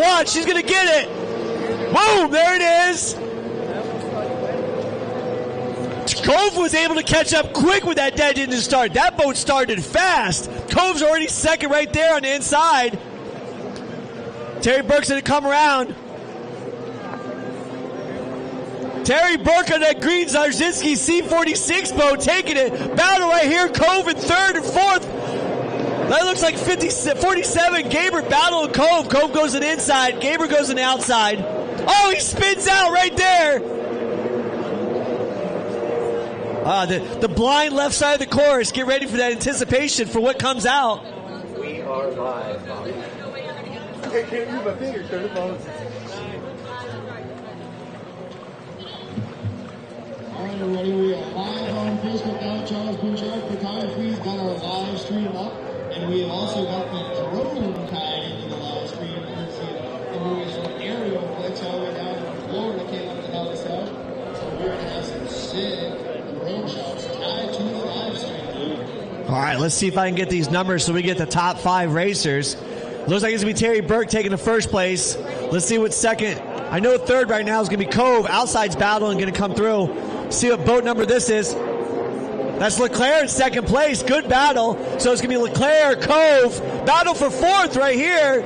Watch, she's going to get it. Boom, there it is. Cove was able to catch up quick with that dead engine start. That boat started fast. Cove's already second right there on the inside. Terry Burke's going to come around. Terry Burke on that green Zarzinski C46 boat taking it. Battle right here. Cove in third and fourth. That looks like 47. Gaber battle and Cove. Cove goes on the inside. Gaber goes on the outside. Oh, he spins out right there. The blind left side of the course. Get ready for that anticipation for what comes out. We are live. I can't use my fingers. Turn the phone. All right, everybody, we are live on Facebook now. Charles Bouchard Photography's got our live stream up, and we have also got the drone tied into the live stream. You can see the movies from aerial flicks all the way down from Florida, came up to Novice. So we're going to have some sick drone shots tied to the live stream. All right, let's see if I can get these numbers so we get the top 5 racers. Looks like it's going to be Terry Burke taking the first place. Let's see what's second. I know third right now is going to be Cove. Outside's battle and going to come through. See what boat number this is. That's Leclerc in second place. Good battle. So it's going to be Leclerc, Cove. Battle for fourth right here.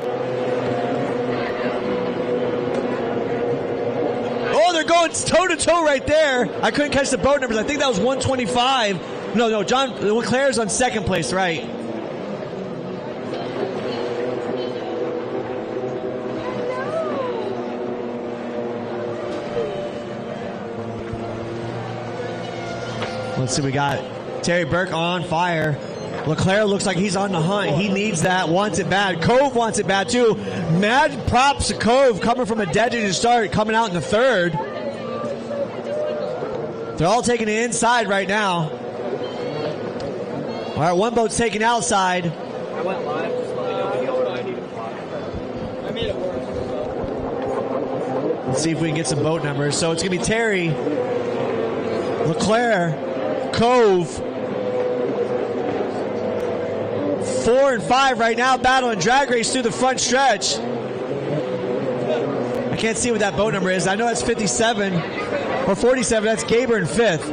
Oh, they're going toe-to-toe right there. I couldn't catch the boat numbers. I think that was 125. No, John Leclerc's on second place, right. Let's see, we got Terry Burke on fire. Leclerc looks like he's on the hunt. He needs that, wants it bad. Cove wants it bad too. Mad props to Cove coming from a dead engine start, coming out in the third. They're all taking the inside right now. All right, one boat's taking outside. I went live. Just let me know when you're ready. I made it work. Let's see if we can get some boat numbers. So it's going to be Terry, Leclerc, Cove, 4 and 5 right now, battling drag race through the front stretch. I can't see what that boat number is. I know that's 57 or 47. That's Gaber in fifth.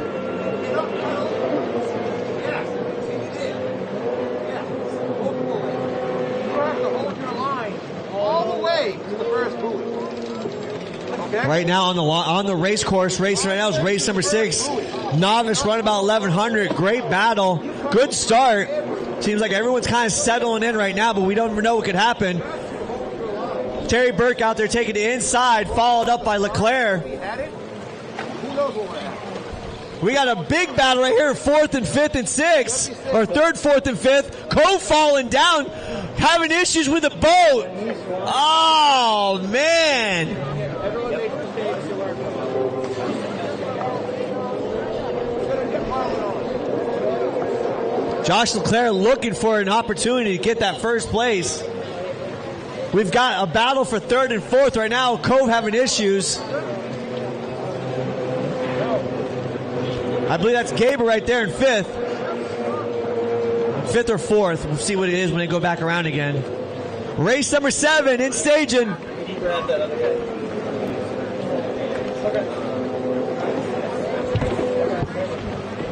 Right now on the race course, racing right now is race number 6. Novice Runabout 1100. Great battle. Good start. Seems like everyone's kind of settling in right now, but we don't know what could happen. Terry Burke out there taking the inside, followed up by Leclerc. We got a big battle right here, 4th and 5th and 6th, or 3rd, 4th, and 5th. Cove falling down, having issues with the boat. Oh, man. Josh Leclerc looking for an opportunity to get that first place. We've got a battle for 3rd and 4th right now. Cove having issues. I believe that's Gaber right there in 5th. 5th or 4th. We'll see what it is when they go back around again. Race number 7 in staging.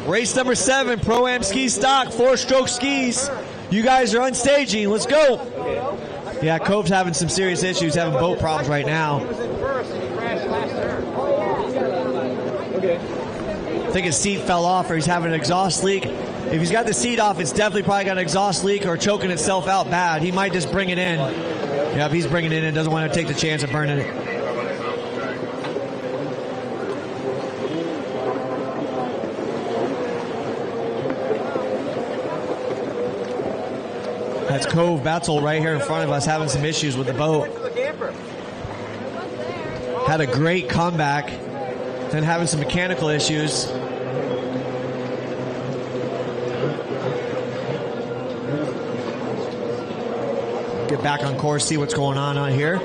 Race number 7, ProAm ski stock, 4-stroke skis. You guys are unstaging. Let's go. Yeah, Cove's having some serious issues, having boat problems right now. I think his seat fell off or he's having an exhaust leak. If he's got the seat off, it's definitely probably got an exhaust leak or choking itself out bad. He might just bring it in. Yeah, if he's bringing it in, doesn't want to take the chance of burning it. That's Cove Battle right here in front of us having some issues with the boat. Had a great comeback, then having some mechanical issues. Get back on course, see what's going on here.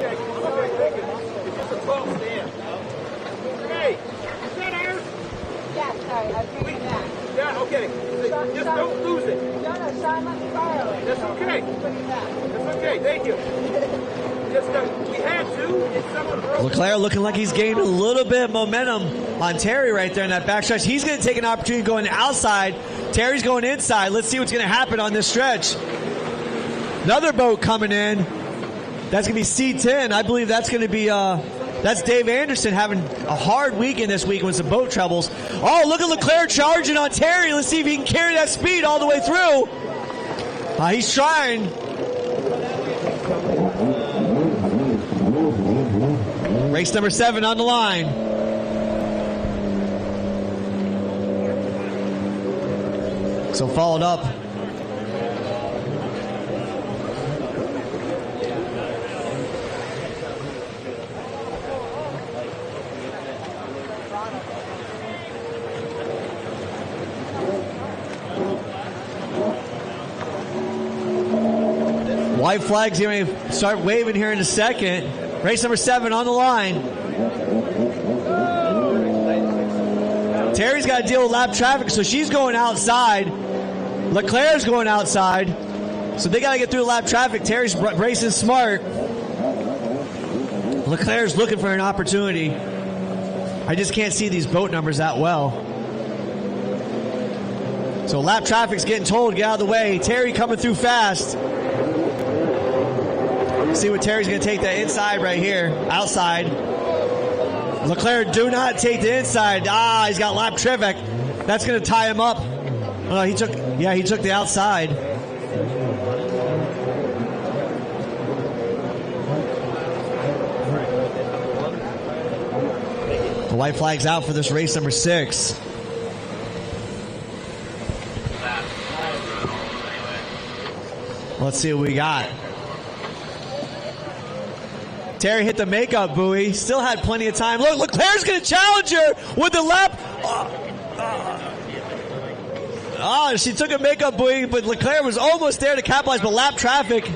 Yeah, okay. Just don't lose it. Sean, let me borrow it. That's okay. That's okay. Thank you. Just we had Leclerc looking like he's gained a little bit of momentum on Terry right there in that backstretch. He's going to take an opportunity going outside. Terry's going inside. Let's see what's going to happen on this stretch. Another boat coming in. That's going to be C10. I believe that's going to be, that's Dave Anderson having a hard weekend this week with some boat troubles. Oh, look at Leclerc charging on Terry. Let's see if he can carry that speed all the way through. He's trying. Race number 7 on the line. So followed up. White flag's going to start waving here in a second. Race number 7 on the line. Terry's got to deal with lap traffic, so she's going outside. Leclerc's going outside. So they got to get through lap traffic. Terry's racing smart. Leclerc's looking for an opportunity. I just can't see these boat numbers that well. So lap traffic's getting told, get out of the way. Terry coming through fast. See what Terry's going to take that inside right here, outside. Leclerc, do not take the inside. He's got lap traffic. That's going to tie him up. Oh, he took the outside. The white flag's out for this race number 6. Let's see what we got. Terry hit the makeup buoy. Still had plenty of time. Look, Leclerc's going to challenge her with the lap. She took a makeup buoy, but Leclerc was almost there to capitalize, but lap traffic.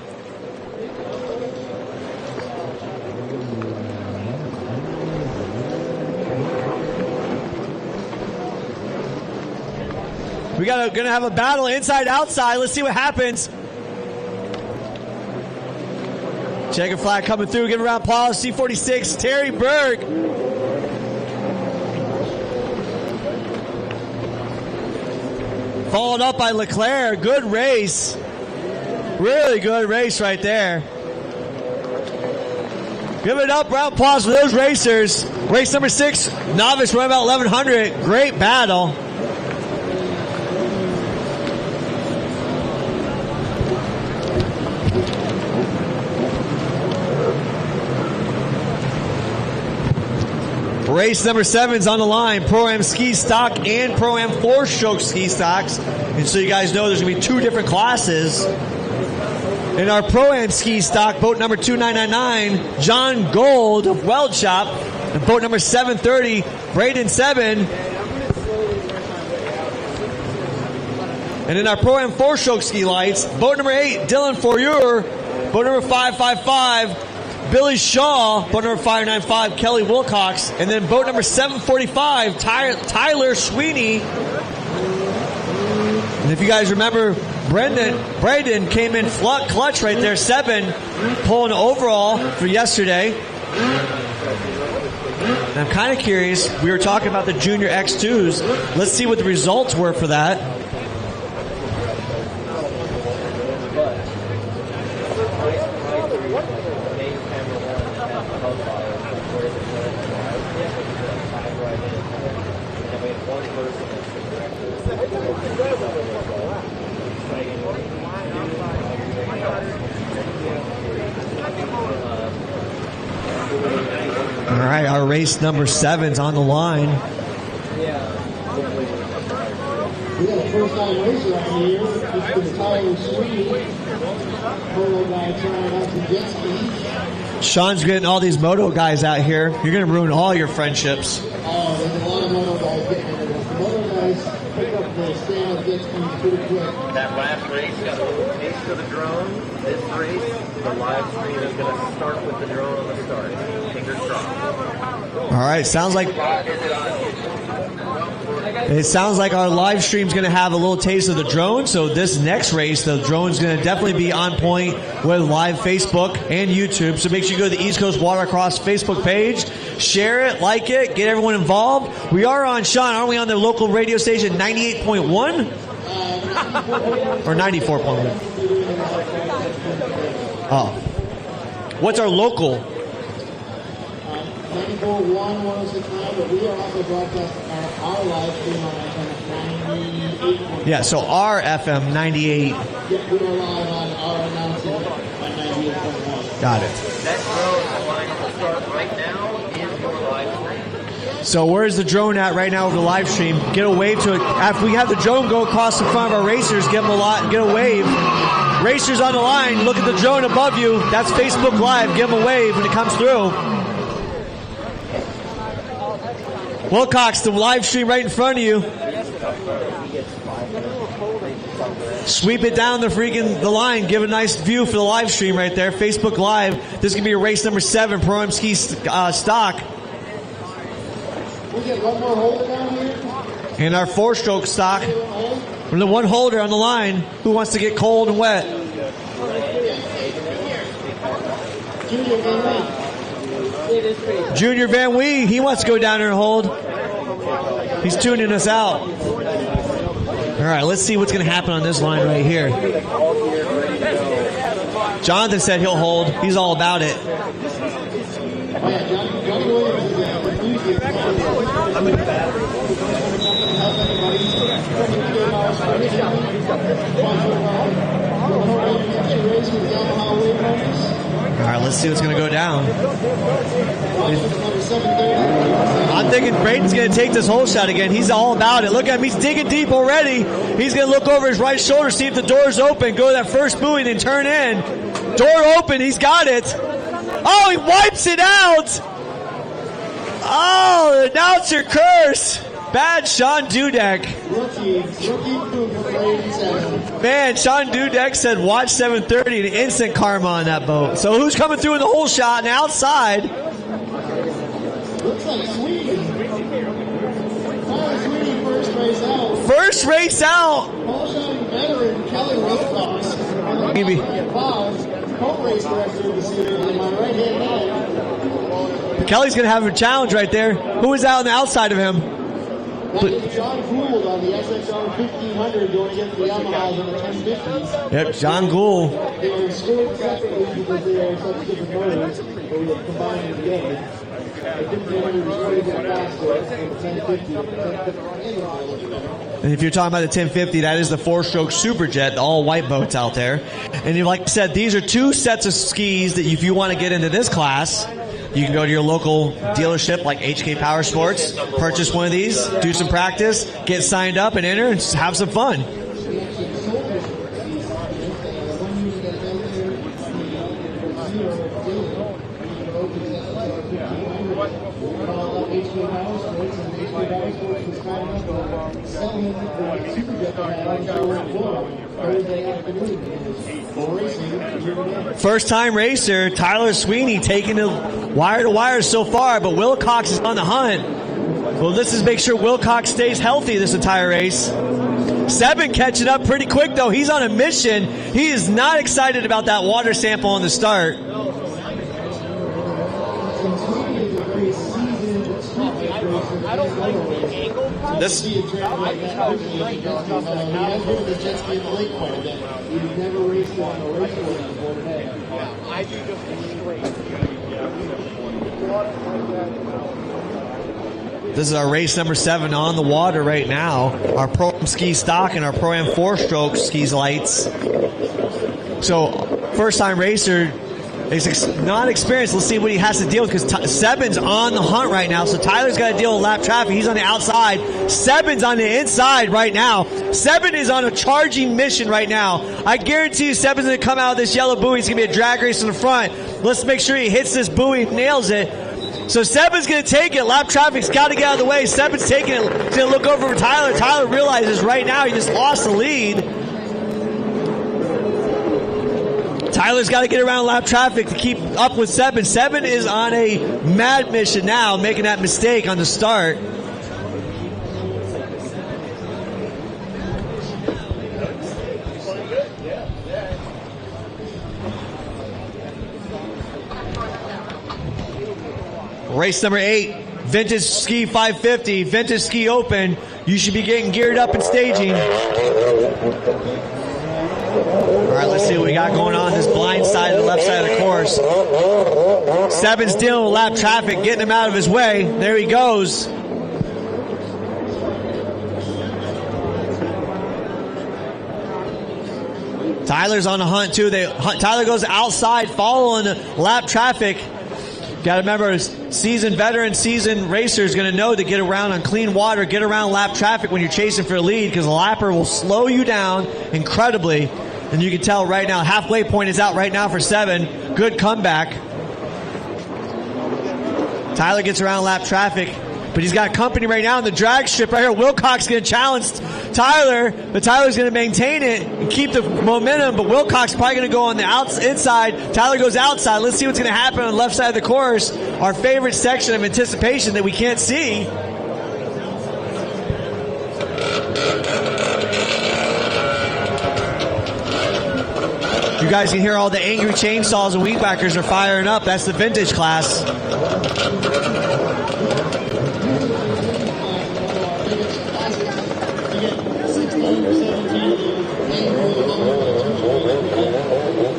We going to have a battle inside outside. Let's see what happens. Checker flag coming through. Give a round of applause. C46, Terry Berg. Followed up by Leclerc. Good race. Really good race right there. Give it up. Round of applause for those racers. Race number 6, Novice Runabout 1100. Great battle. Race number 7's on the line. ProAm ski stock and ProAm 4-stroke ski stocks. And so you guys know there's going to be 2 different classes. In our ProAm ski stock, boat number 2999, John Gold of Weld Shop. And boat number 730, Braden 7. And in our ProAm 4-stroke ski lights, boat number 8, Dylan Fourier. Boat number 555, Billy Shaw. Boat number 595, Kelly Wilcox. And then boat number 745, Tyler Sweeney. And if you guys remember, Braden came in clutch right there, 7, pulling overall for yesterday. And I'm kind of curious, we were talking about the Junior X2s. Let's see what the results were for that. All right, our race number 7's on the line. We got a first-time racer out here. It's been Tyler Sweeney. Moto guy trying out some jet skis. Sean's getting all these moto guys out here. You're going to ruin all your friendships. Oh, there's a lot of moto guys getting into this. The moto guys pick up the stand-up jet skis pretty quick. That last race got a little taste of the drone. This race, the live stream is going to start with the drone on the start. Fingers crossed. All right, sounds like It sounds like our live stream's going to have a little taste of the drone. So this next race, the drone's going to definitely be on point with live Facebook and YouTube. So make sure you go to the East Coast Watercross Facebook page, share it, like it, get everyone involved. We are on, Sean, aren't we on the local radio station 98.1? Or 94.1? Oh. What's our local? 94.1, 106.9, but we are also broadcasting our live stream on FM 98. Yeah, so our FM 98. Yeah, we are live on our announcing on 98.1. Got it. That drone line to start right now is your live stream. So where's the drone at right now with the live stream? Get a wave to it. After we have the drone go across the front of our racers, give them a lot, get a wave. Racers on the line, look at the drone above you. That's Facebook Live. Give them a wave when it comes through. Wilcox, the live stream right in front of you. Sweep it down the line. Give a nice view for the live stream right there. Facebook Live. This is going to be your race number 7, ProAm Ski Stock. We get one more holder down here. And our 4-stroke stock. The one holder on the line. Who wants to get cold and wet? Junior Van Wee, he wants to go down there and hold. He's tuning us out. All right, let's see what's going to happen on this line right here. Jonathan said he'll hold. He's all about it. All right, let's see what's going to go down. I'm thinking Braden's going to take this hole shot again. He's all about it. Look at him. He's digging deep already. He's going to look over his right shoulder, see if the door's open, go to that first buoy, then turn in. Door open. He's got it. Oh, he wipes it out. Oh, the announcer curse. Bad Sean Dudek. Man, Sean Dudek said watch 7:30 and instant karma on that boat. So who's coming through in the hole shot and outside? Looks like Sweden. Sweden first race out. First race out. Hole shotting veteran Kelly Wilcox. Maybe. Co-race director of the series in my right hand man. Kelly's going to have a challenge right there. Who is out on the outside of him? That is John Gould on the SXR 1500 going against the Yamahas on the 1050s. Yep, John Gould. They are scored separately because they are such different motors, but we have combined them together. The 1500 is quite a bit faster than the 1050. And if you're talking about the 1050, that is the 4-stroke Superjet, the all-white boats out there. And like I said, these are 2 sets of skis that if you want to get into this class, you can go to your local dealership like HK Power Sports, purchase one of these, do some practice, get signed up and enter, and just have some fun. First time racer Tyler Sweeney taking the wire to wire so far, but Wilcox is on the hunt. Well, this is make sure Wilcox stays healthy this entire race. Seven catching up pretty quick though. He's on a mission. He is not excited about that water sample on the start. This is our race number 7 on the water right now. Our ProAm ski stock and our ProAm 4-stroke skis lights. So first time racer is not experienced. Let's see what he has to deal with because Seven's on the hunt right now. So Tyler's got to deal with lap traffic. He's on the outside. Seven's on the inside right now. Seven is on a charging mission right now. I guarantee you Seven's going to come out of this yellow buoy. It's going to be a drag race in the front. Let's make sure he hits this buoy and nails it. So Seven's going to take it. Lap traffic's got to get out of the way. Seven's taking it. He's going to look over for Tyler. Tyler realizes right now he just lost the lead. Tyler's got to get around lap traffic to keep up with Seven. Seven is on a mad mission now, making that mistake on the start. Race number 8, Vintage Ski 550, Vintage Ski Open. You should be getting geared up and staging. All right, let's see what we got going on this blind side and the left side of the course. Seven's dealing with lap traffic, getting him out of his way. There he goes. Tyler's on the hunt too. Tyler goes outside following the lap traffic. Got to remember, seasoned veteran, seasoned racer is going to know to get around on clean water, get around lap traffic when you're chasing for a lead, because the lapper will slow you down incredibly. And you can tell right now, halfway point is out right now for 7. Good comeback. Tyler gets around lap traffic, but he's got company right now in the drag strip right here. Wilcox going to challenge Tyler, but Tyler's going to maintain it and keep the momentum, but Wilcox probably going to go on the inside. Tyler goes outside. Let's see what's going to happen on the left side of the course. Our favorite section of anticipation that we can't see. You guys can hear all the angry chainsaws and weed whackers are firing up. That's the vintage class.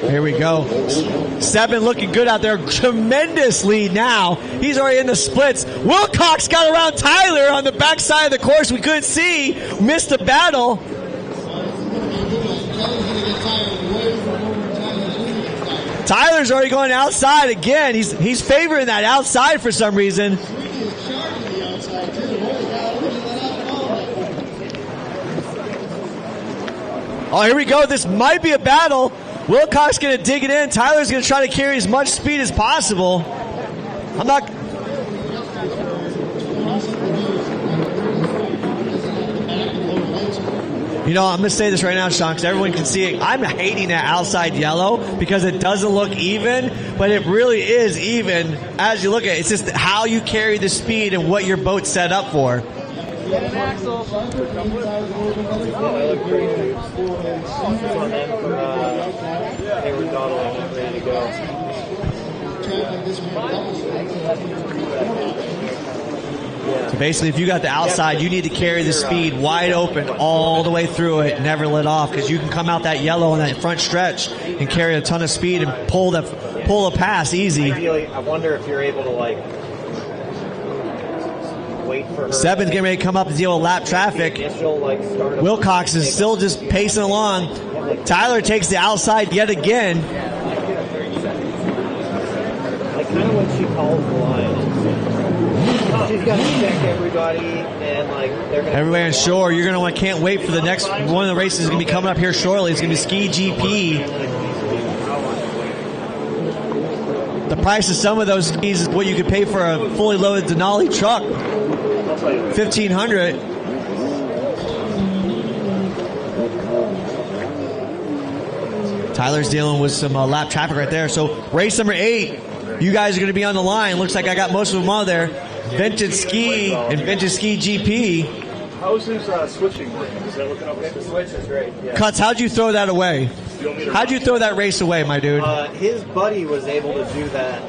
Here we go. 7 looking good out there. Tremendous lead now. He's already in the splits. Wilcox got around Tyler on the backside of the course. We couldn't see. Missed the battle. Tyler's already going outside again. He's favoring that outside for some reason. Oh, here we go. This might be a battle. Wilcox going to dig it in. Tyler's going to try to carry as much speed as possible. I'm not... You know, I'm going to say this right now, Sean, because everyone can see it. I'm hating that outside yellow because it doesn't look even, but it really is even as you look at it. It's just how you carry the speed and what your boat's set up for. Get an axle. Ready to go. So basically, if you got the outside, you need to carry the speed wide open all the way through it, never let off, because you can come out that yellow on that front stretch and carry a ton of speed and pull a pass easy. Ideally, I wonder if you're able to wait for her. 7's getting ready to come up and deal with lap traffic. Wilcox is still just pacing along. Tyler takes the outside yet again. Kind of when she calls the line. She's got to check everybody, and they're going to... Everybody on shore, you're going to can't wait for the next one of the races is going to be coming up here shortly. It's going to be Ski GP. The price of some of those skis is what you could pay for a fully loaded Denali truck. $1,500. Tyler's dealing with some lap traffic right there. So race number 8, you guys are going to be on the line. Looks like I got most of them on there. Vintage Ski and Vintage Ski GP. How's his switching working? Is that looking okay? The switch is great. Yeah. Cuts, how'd you throw that away? How'd you throw that race away, my dude? His buddy was able to do that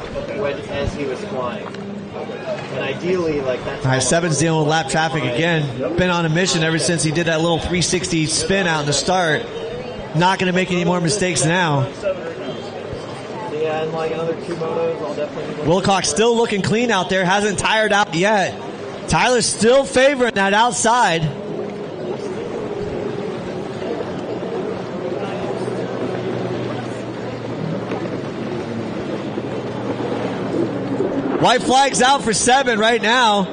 as he was flying. And ideally, that's... All right, 7's dealing with lap traffic again. Been on a mission ever since he did that little 360 spin out in the start. Not going to make any more mistakes now. Yeah, and another 2 motos, I'll definitely... Wilcox still looking clean out there. Hasn't tired out yet. Tyler's still favoring that outside. White flag's out for 7 right now.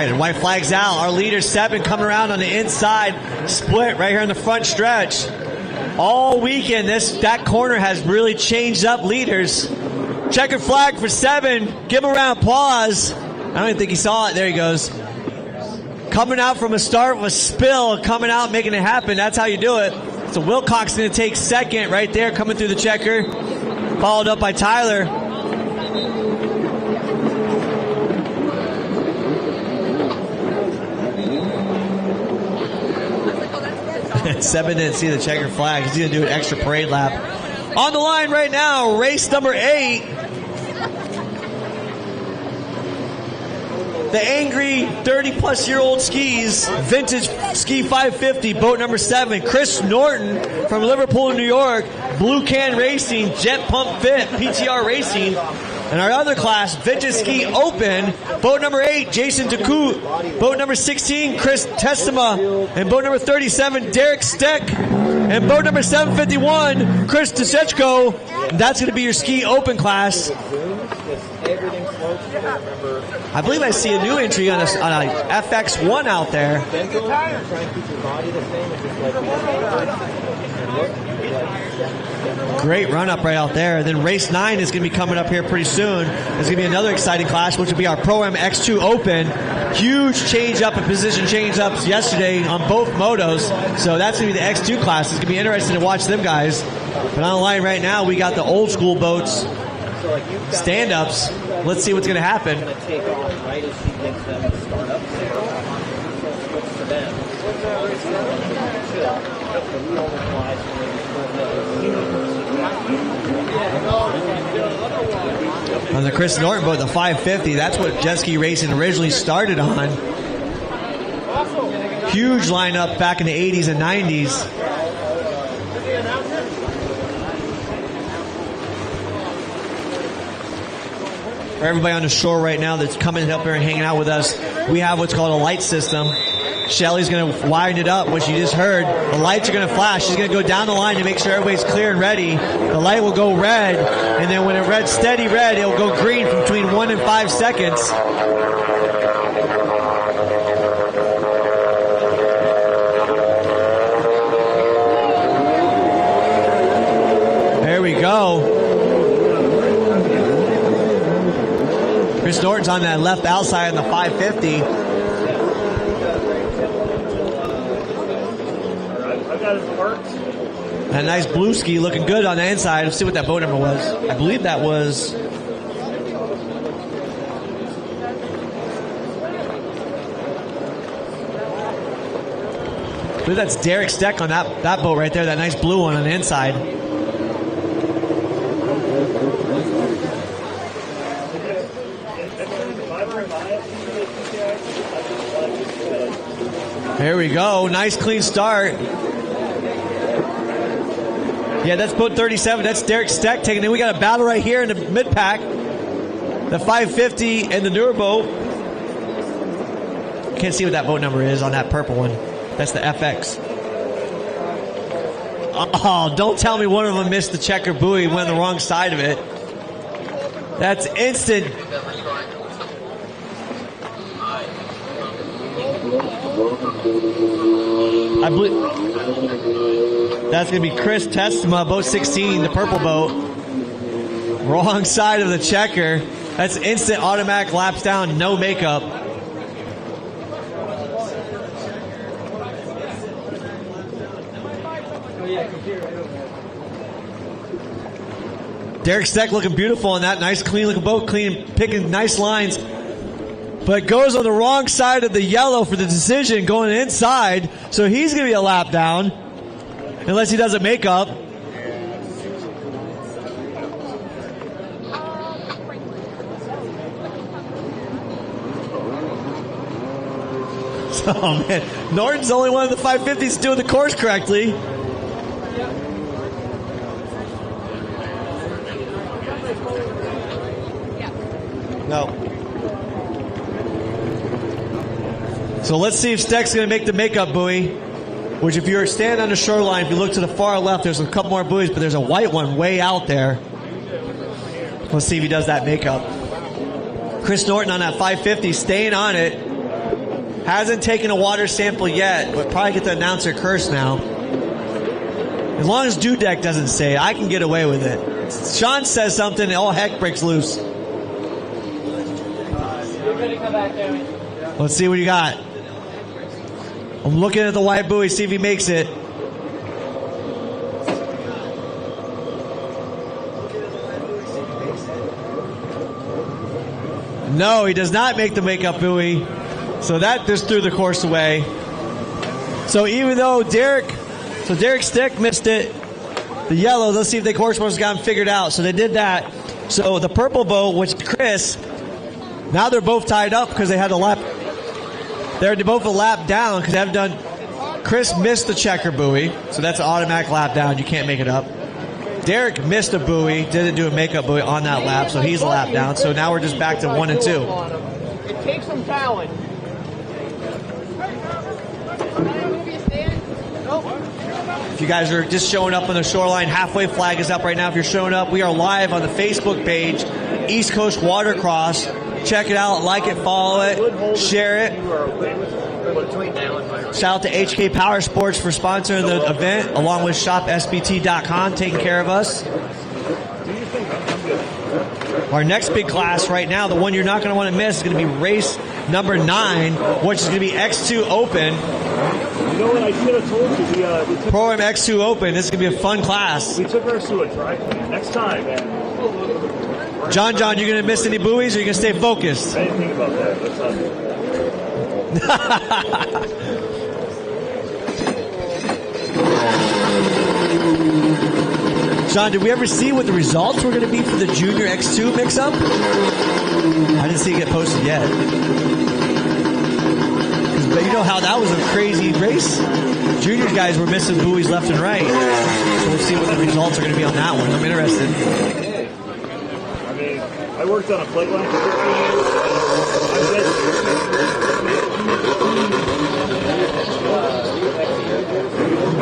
right, and white flag's out. Our leader, 7, coming around on the inside. Split right here in the front stretch. All weekend, that corner has really changed up leaders. Checkered flag for 7. Give him a round of applause. I don't even think he saw it. There he goes. Coming out from a start with a spill, coming out, making it happen. That's how you do it. So Wilcox going to take 2nd right there, coming through the checker. Followed up by Tyler. 7 didn't see the checkered flag. He's going to do an extra parade lap. On the line right now, race number 8. The angry 30-plus-year-old skis, vintage ski 550, boat number 7. Chris Norton from Liverpool, New York. Blue Can Racing, Jet Pump Fit, PTR Racing. And our other class, Vintage Ski Open, boat number 8, Jason DeCoute. Boat number 16, Chris Testema. And boat number 37, Derek Steck. And boat number 751, Chris Desechko. That's going to be your Ski Open class. I believe I see a new entry on a FX1 out there. Great run up right out there. Then race 9 is going to be coming up here pretty soon. There's going to be another exciting class, which will be our ProAm X2 Open. Huge change up and position change ups yesterday on both motos. So that's going to be the X2 class. It's going to be interesting to watch them guys. But on the line right now, we got the old school boats, stand ups. Let's see what's going to happen. On the Chris Norton boat, the 550, that's what jet ski racing originally started on. Huge lineup back in the 80s and 90s. For everybody on the shore right now that's coming up here and hanging out with us, we have what's called a light system. Shelly's going to wind it up, which you just heard. The lights are going to flash. She's going to go down the line to make sure everybody's clear and ready. The light will go red, and then when it red's steady red, it will go green for between 1 and 5 seconds. There we go. Chris Norton's on that left outside on the 550. That nice blue ski looking good on the inside. Let's see what that boat number was. I believe that was... I believe that's Derek Steck on that boat right there. That nice blue one on the inside. There we go. Nice clean start. Yeah, that's boat 37. That's Derek Steck taking it. We got a battle right here in the mid-pack. The 550 and the newer boat. Can't see what that boat number is on that purple one. That's the FX. Oh, don't tell me one of them missed the checker buoy, went on the wrong side of it. That's instant. I believe that's going to be Chris Testema, boat 16, the purple boat. Wrong side of the checker. That's instant automatic laps down, no makeup. Derek Steck looking beautiful on that nice clean looking boat, picking nice lines. But goes on the wrong side of the yellow for the decision, going inside. So he's going to be a lap down, unless he doesn't make up. Oh man, Norton's the only one of the 550s doing the course correctly. No. So let's see if Steck's going to make the makeup buoy, which if you're standing on the shoreline, if you look to the far left, there's a couple more buoys, but there's a white one way out there. Let's see if he does that makeup. Chris Norton on that 550, staying on it. Hasn't taken a water sample yet, but probably get the announcer curse now. As long as Dudek doesn't say it, I can get away with it. Sean says something and all heck breaks loose. Let's see what you got. I'm looking at the white buoy, see if he makes it. No, he does not make the makeup buoy. So that just threw the course away. So even though Derek Stick missed it, the yellow, let's see if the course has gotten figured out. So they did that. So the purple boat, which is Chris, now they're both tied up because they had a lap. They're both a lap down because they haven't done. Chris missed the checker buoy, so that's an automatic lap down. You can't make it up. Derek missed a buoy, didn't do a makeup buoy on that lap, so he's a lap down. So now we're just back to 1 and 2. It takes some talent. If you guys are just showing up on the shoreline, halfway flag is up right now. If you're showing up, we are live on the Facebook page, East Coast Watercross. Check it out, like it, follow it, share it. Shout out to HK Power Sports for sponsoring the event, along with ShopSBT.com, taking care of us. Our next big class right now, the one you're not going to want to miss, is going to be race number 9, which is going to be X2 Open. You know what I should have told you? ProAm X2 Open. This is going to be a fun class. We took ours to a dry clean. Next time, man. John, you going to miss any buoys, or you going to stay focused? I didn't think about that. John, did we ever see what the results were going to be for the Junior X2 mix-up? I didn't see it get posted yet. But you know how that was a crazy race? Junior guys were missing buoys left and right. So we'll see what the results are going to be on that one. I'm interested. I mean, I worked on a plate line for 15 years.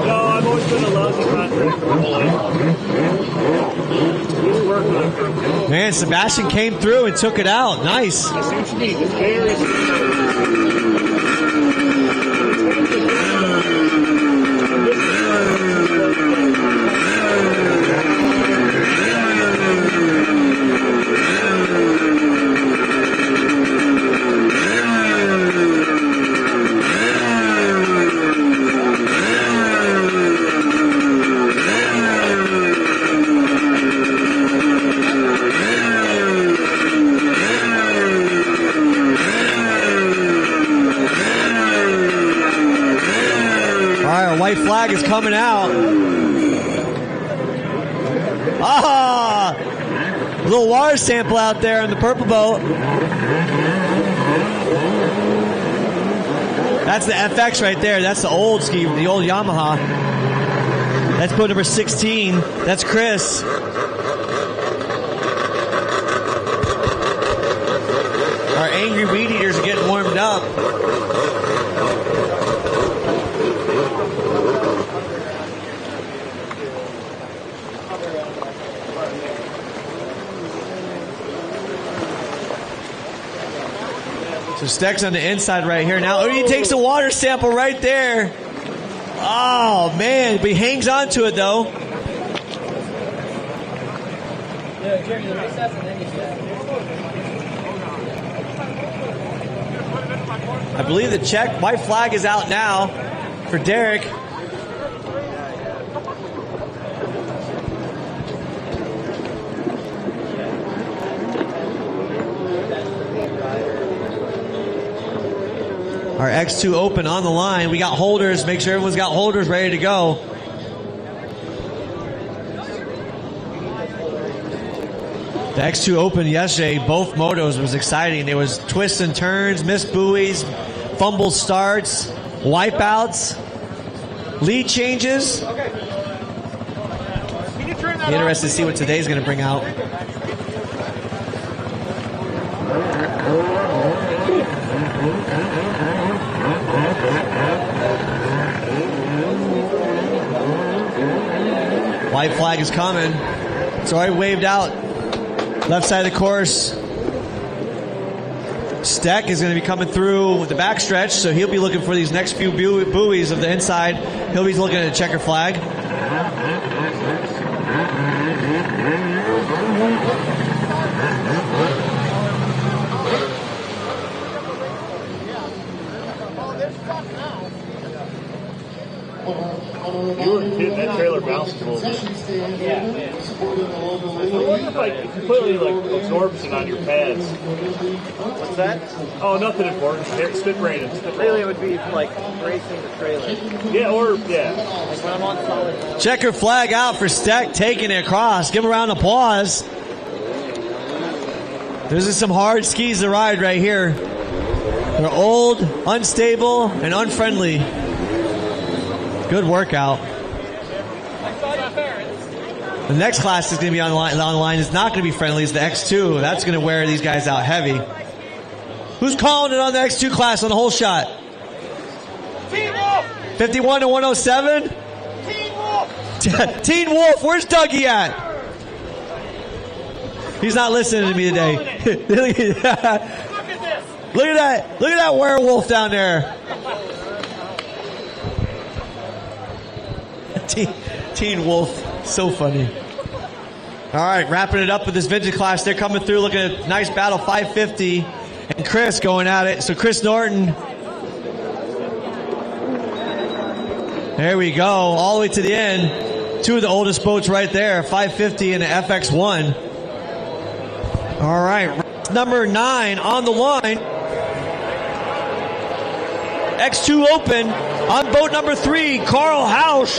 No, I've always been a lousy contractor my whole life. Just work with it. Man, Sebastian came through and took it out. Nice. I see what you mean. It's very White flag is coming out. Ah! A little water sample out there on the purple boat. That's the FX right there. That's the old ski, the old Yamaha. That's boat number 16. That's Chris. Our angry weed eaters are getting warmed up. So Steck's on the inside right here now. Oh, he takes a water sample right there. Oh, man. But he hangs on to it, though. I believe the check white flag is out now for Derek. Our X2 Open on the line. We got holders. Make sure everyone's got holders ready to go. The X2 Open yesterday, both motos was exciting. There was twists and turns, missed buoys, fumble starts, wipeouts, lead changes. Be interested to see what today's going to bring out. White flag is coming. It's already waved out. Left side of the course. Steck is going to be coming through with the backstretch, so he'll be looking for these next few buoys of the inside. He'll be looking at a checker flag. You were kidding, that trailer bounced a little bit. It like completely absorbs it on your pads. What's that? Oh, nothing important. Spit raining. Really, it would be like racing the trailer. Yeah, Like when I'm on solid. Checker flag out for Steck, taking it across. Give him a round of applause. There's some hard skis to ride right here. They're old, unstable, and unfriendly. Good workout. The next class is going to be on the line. It's not going to be friendly. It's the X2. That's going to wear these guys out heavy. Who's calling it on the X2 class on the whole shot? Teen Wolf! 51 to 107? Teen Wolf! Teen Wolf, where's Dougie at? He's not listening to me today. Look at this! Look at that werewolf down there. Teen Wolf, so funny. All right, wrapping it up with this vintage class. They're coming through, looking at a nice battle, 550, and Chris going at it. So Chris Norton. There we go, all the way to the end. Two of the oldest boats right there, 550 and an FX1. All right, number 9 on the line. X2 Open on boat number 3, Carl Hausch.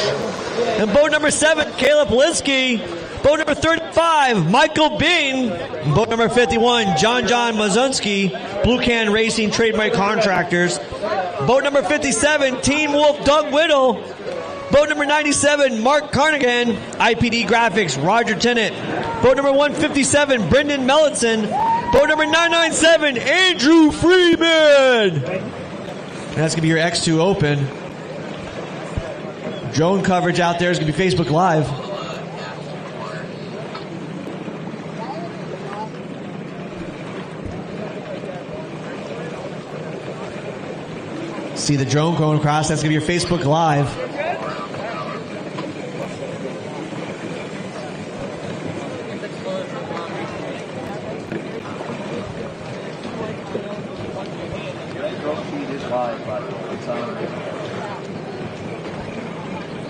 And boat number 7, Caleb Linsky. Boat number 35, Michael Bing. And boat number 51, John Mazunski, Blue Can Racing Trademark Contractors. Boat number 57, Teen Wolf, Doug Whittle. Boat number 97, Mark Carnigan, IPD Graphics, Roger Tennant. Boat number 157, Brendan Mellitson. Boat number 997, Andrew Freeman. And that's going to be your X2 Open. Drone coverage out there is going to be Facebook Live. See the drone going across. That's going to be your Facebook Live.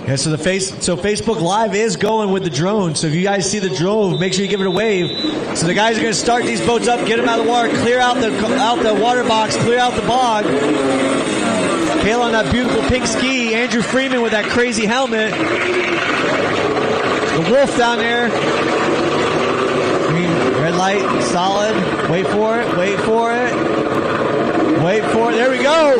Yeah, so Facebook Live is going with the drone. So if you guys see the drone, make sure you give it a wave. So the guys are going to start these boats up, get them out of the water, clear out the water box, clear out the bog. Kayla on that beautiful pink ski. Andrew Freeman with that crazy helmet. The wolf down there. Green, red light, solid. Wait for it. Wait for it. Wait for it. There we go.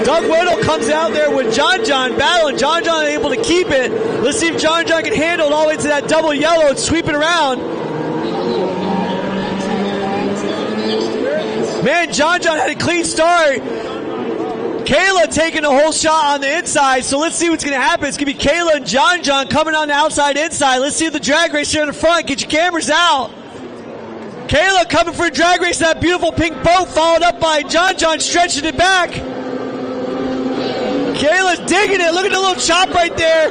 Doug Whittle comes out there with John battling. John able to keep it. Let's see if John can handle it all the way to that double yellow and sweep it around. Man, John had a clean start. Kayla taking a whole shot on the inside. So let's see what's going to happen. It's going to be Kayla and John coming on the outside inside. Let's see the drag race here in the front. Get your cameras out. Kayla coming for a drag race. That beautiful pink boat followed up by John stretching it back. Kayla's digging it. Look at the little chop right there.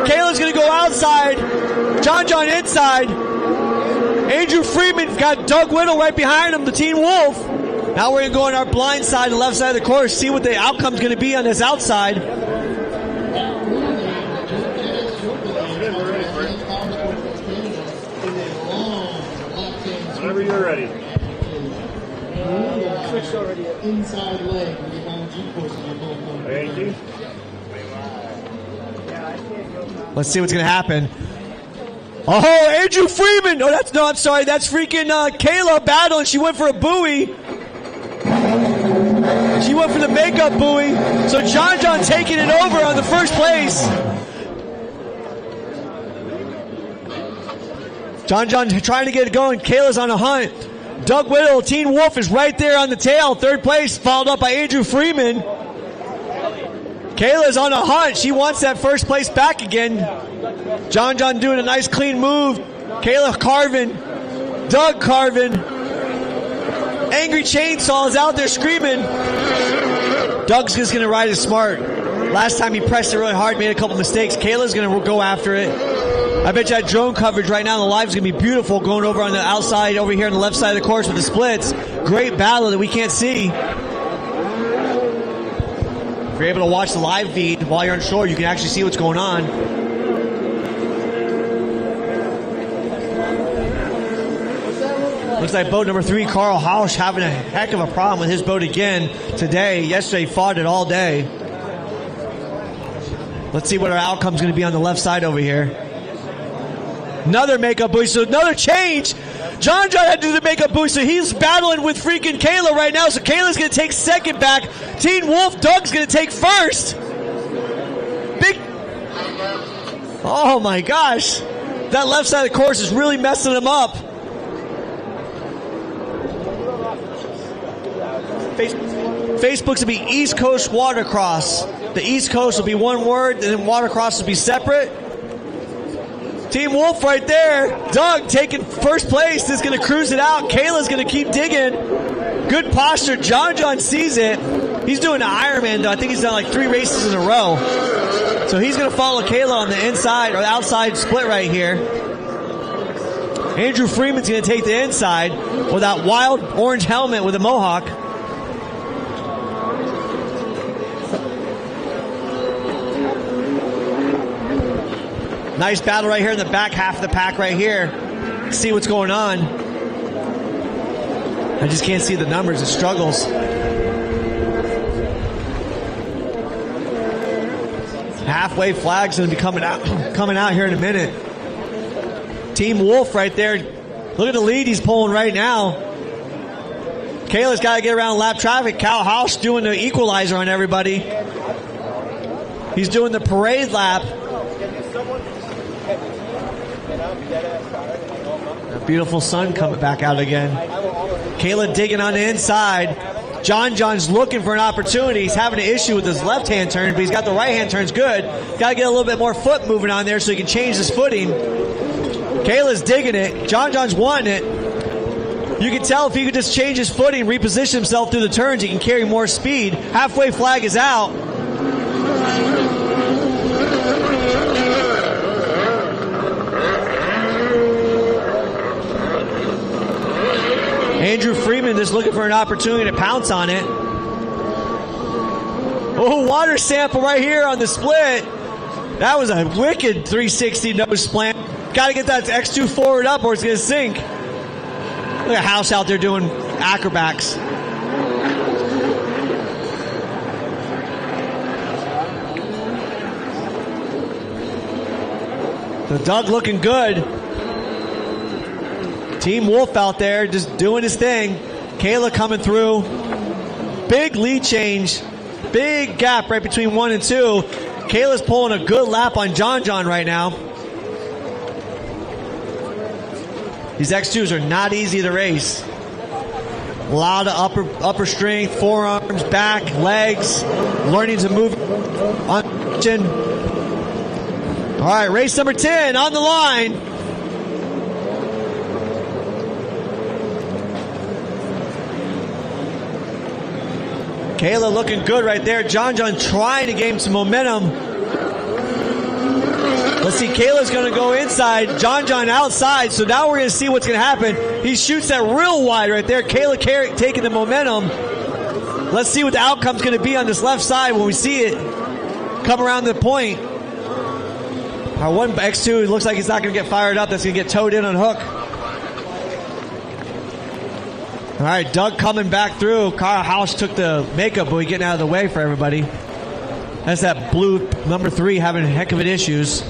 Kayla's going to go outside. John inside. Andrew Freeman got Doug Whittle right behind him, the Teen Wolf. Now we're going to go on our blind side, the left side of the course, see what the outcome's going to be on this outside. Whenever you're ready. Inside leg. Thank you. Let's see what's going to happen. Oh, Andrew Freeman. I'm sorry. That's freaking Kayla battling. She went for a buoy. She went for the makeup buoy. So John taking it over on the first place. John trying to get it going. Kayla's on a hunt. Doug Whittle, Teen Wolf, is right there on the tail. Third place, followed up by Andrew Freeman. Kayla's on a hunt. She wants that first place back again. John doing a nice clean move. Kayla carving. Doug carving. Angry Chainsaw is out there screaming. Doug's just going to ride it smart. Last time he pressed it really hard, made a couple mistakes. Kayla's going to go after it. I bet you that drone coverage right now in the live is going to be beautiful, going over on the outside, over here on the left side of the course with the splits. Great battle that we can't see. If you're able to watch the live feed while you're on shore, you can actually see what's going on. Looks like boat number 3, Carl Hausch, having a heck of a problem with his boat again today. Yesterday, he fought it all day. Let's see what our outcome's going to be on the left side over here. Another makeup boost, so another change. John had to do the makeup boost, so he's battling with freaking Kayla right now. So Kayla's going to take second back. Teen Wolf, Doug's going to take first. Big. Oh my gosh. That left side of the course is really messing him up. Facebook's going to be East Coast Watercross. The East Coast will be one word, and then Watercross will be separate. Team Wolf right there. Doug taking first place is going to cruise it out. Kayla's going to keep digging. Good posture. John sees it. He's doing an Ironman, though. I think he's done like 3 races in a row. So he's going to follow Kayla on the inside or the outside split right here. Andrew Freeman's going to take the inside with that wild orange helmet with a mohawk. Nice battle right here in the back half of the pack right here. See what's going on. I just can't see the numbers. It struggles. Halfway flag's going to be coming out here in a minute. Team Wolf right there. Look at the lead he's pulling right now. Kayla's got to get around lap traffic. Cal House doing the equalizer on everybody. He's doing the parade lap. A beautiful sun coming back out again. Kayla digging on the inside. John's looking for an opportunity. He's having an issue with his left-hand turn, but he's got the right-hand turns good. Got to get a little bit more foot moving on there so he can change his footing. Kayla's digging it. John's wanting it. You can tell if he could just change his footing, reposition himself through the turns, he can carry more speed. Halfway flag is out. Andrew Freeman just looking for an opportunity to pounce on it. Oh, water sample right here on the split. That was a wicked 360 nose slant. Got to get that X2 forward up or it's going to sink. Look at House out there doing acrobats. So Doug looking good. Team Wolf out there just doing his thing. Kayla coming through. Big lead change. Big gap right between 1 and 2. Kayla's pulling a good lap on John right now. These X2s are not easy to race. A lot of upper strength, forearms, back, legs, learning to move on. All right, race number 10 on the line. Kayla looking good right there. John trying to gain some momentum. Let's see, Kayla's going to go inside. John outside. So now we're going to see what's going to happen. He shoots that real wide right there. Kayla taking the momentum. Let's see what the outcome's going to be on this left side when we see it come around the point. Our one X2 looks like he's not going to get fired up. That's going to get towed in on hook. All right, Doug coming back through. Carl House took the makeup buoy, getting out of the way for everybody. That's that blue number 3 having a heck of an issues.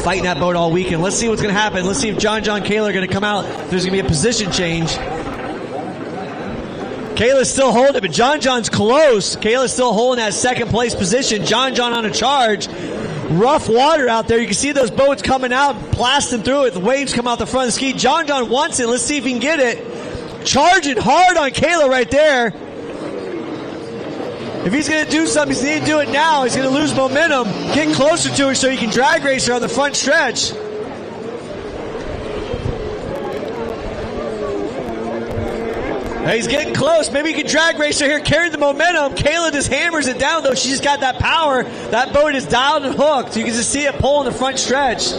Fighting that boat all weekend. Let's see what's going to happen. Let's see if John Kayla are going to come out. There's going to be a position change. Kayla's still holding it, but John's close. Kayla's still holding that second place position. John on a charge. Rough water out there. You can see those boats coming out, blasting through it. The waves come out the front of the ski. John wants it. Let's see if he can get it. Charging hard on Kayla right there. If he's going to do something, he's going to do it now. He's going to lose momentum. Get closer to her so he can drag race her on the front stretch. He's getting close. Maybe he can drag racer here, carry the momentum. Kayla just hammers it down, though. She just got that power. That boat is dialed and hooked. You can just see it pull in the front stretch.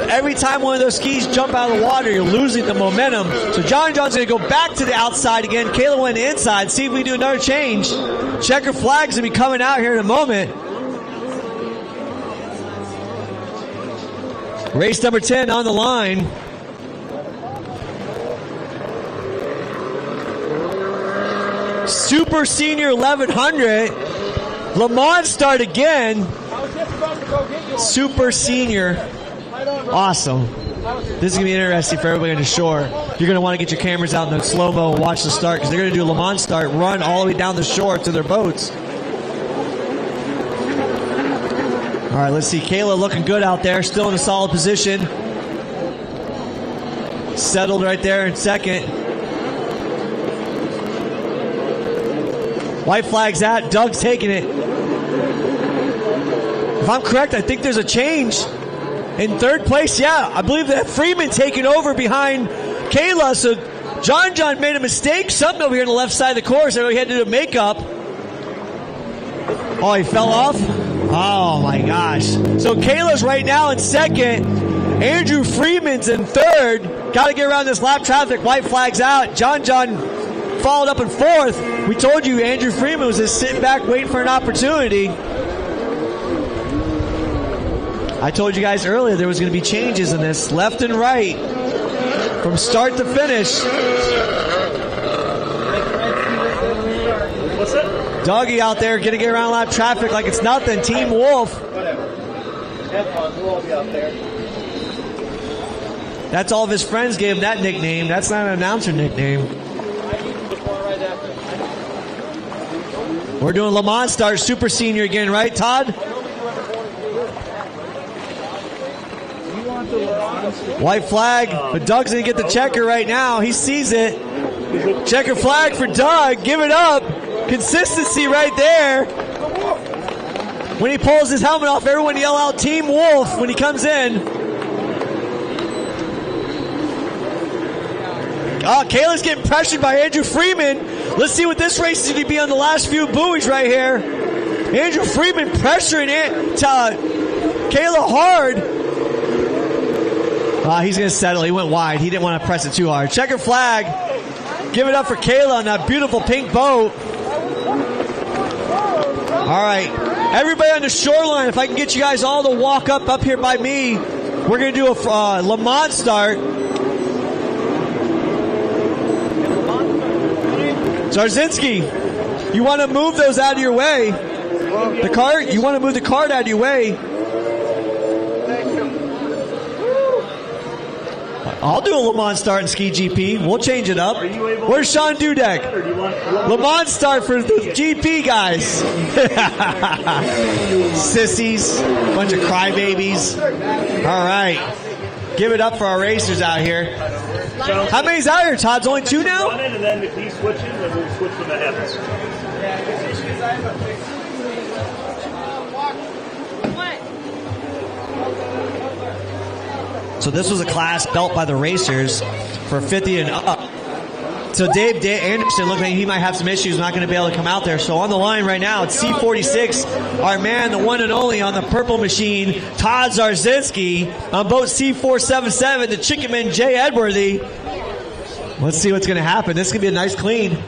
Every time one of those skis jump out of the water, you're losing the momentum. So John's going to go back to the outside again. Kayla went inside. See if we can do another change. Checker flag's going to be coming out here in a moment. Race number 10 on the line. Super Senior 1100. Le Mans start again. Super Senior. Awesome. This is going to be interesting for everybody on the shore. You're going to want to get your cameras out in the slow-mo and watch the start because they're going to do a Le Mans start, run all the way down the shore to their boats. All right, let's see. Kayla looking good out there, still in a solid position. Settled right there in second. White flag's out. Doug's taking it. If I'm correct, I think there's a change. In third place, yeah, I believe that Freeman taking over behind Kayla. So John made a mistake. Something over here on the left side of the course. I know he had to do a makeup. Oh, he fell off? Oh, my gosh. So Kayla's right now in second. Andrew Freeman's in third. Got to get around this lap traffic. White flag's out. John followed up in fourth. We told you Andrew Freeman was just sitting back waiting for an opportunity. I told you guys earlier there was going to be changes in this, left and right, from start to finish. What's that? Dougie out there going to get around lap traffic like it's nothing. Team Wolf. Have fun. We'll all be out there. That's all of his friends gave him that nickname. That's not an announcer nickname. We're doing Le Mans start, Super Senior again, right, Todd? White flag, but Doug's going to get the checker right now. He sees it. Checker flag for Doug. Give it up. Consistency right there. When he pulls his helmet off, everyone yell out Team Wolf when he comes in. Oh, Kayla's getting pressured by Andrew Freeman. Let's see what this race is going to be on the last few buoys right here. Andrew Freeman pressuring Kayla hard. He's going to settle. He went wide. He didn't want to press it too hard. Checker flag. Give it up for Kayla on that beautiful pink boat. All right. Everybody on the shoreline, if I can get you guys all to walk up here by me, we're going to do a Le Mans start. Zarzinski, you want to move those out of your way. The cart, you want to move the cart out of your way. I'll do a Le Mans start in Ski GP. We'll change it up. Where's Sean Dudek? Le Mans start for the GP guys. Sissies. Bunch of crybabies. All right. Give it up for our racers out here. How many's out here, Todd? Only two now? And then if he switches, then we'll switch from the heavens. So this was a class built by the racers for 50 and up. So Dave Anderson looked like he might have some issues, not going to be able to come out there. So on the line right now, it's C46, our man, the one and only on the purple machine, Todd Zarzinski. On boat C477, the Chickenman Jay Edworthy. Let's see what's going to happen. This is going to be a nice clean.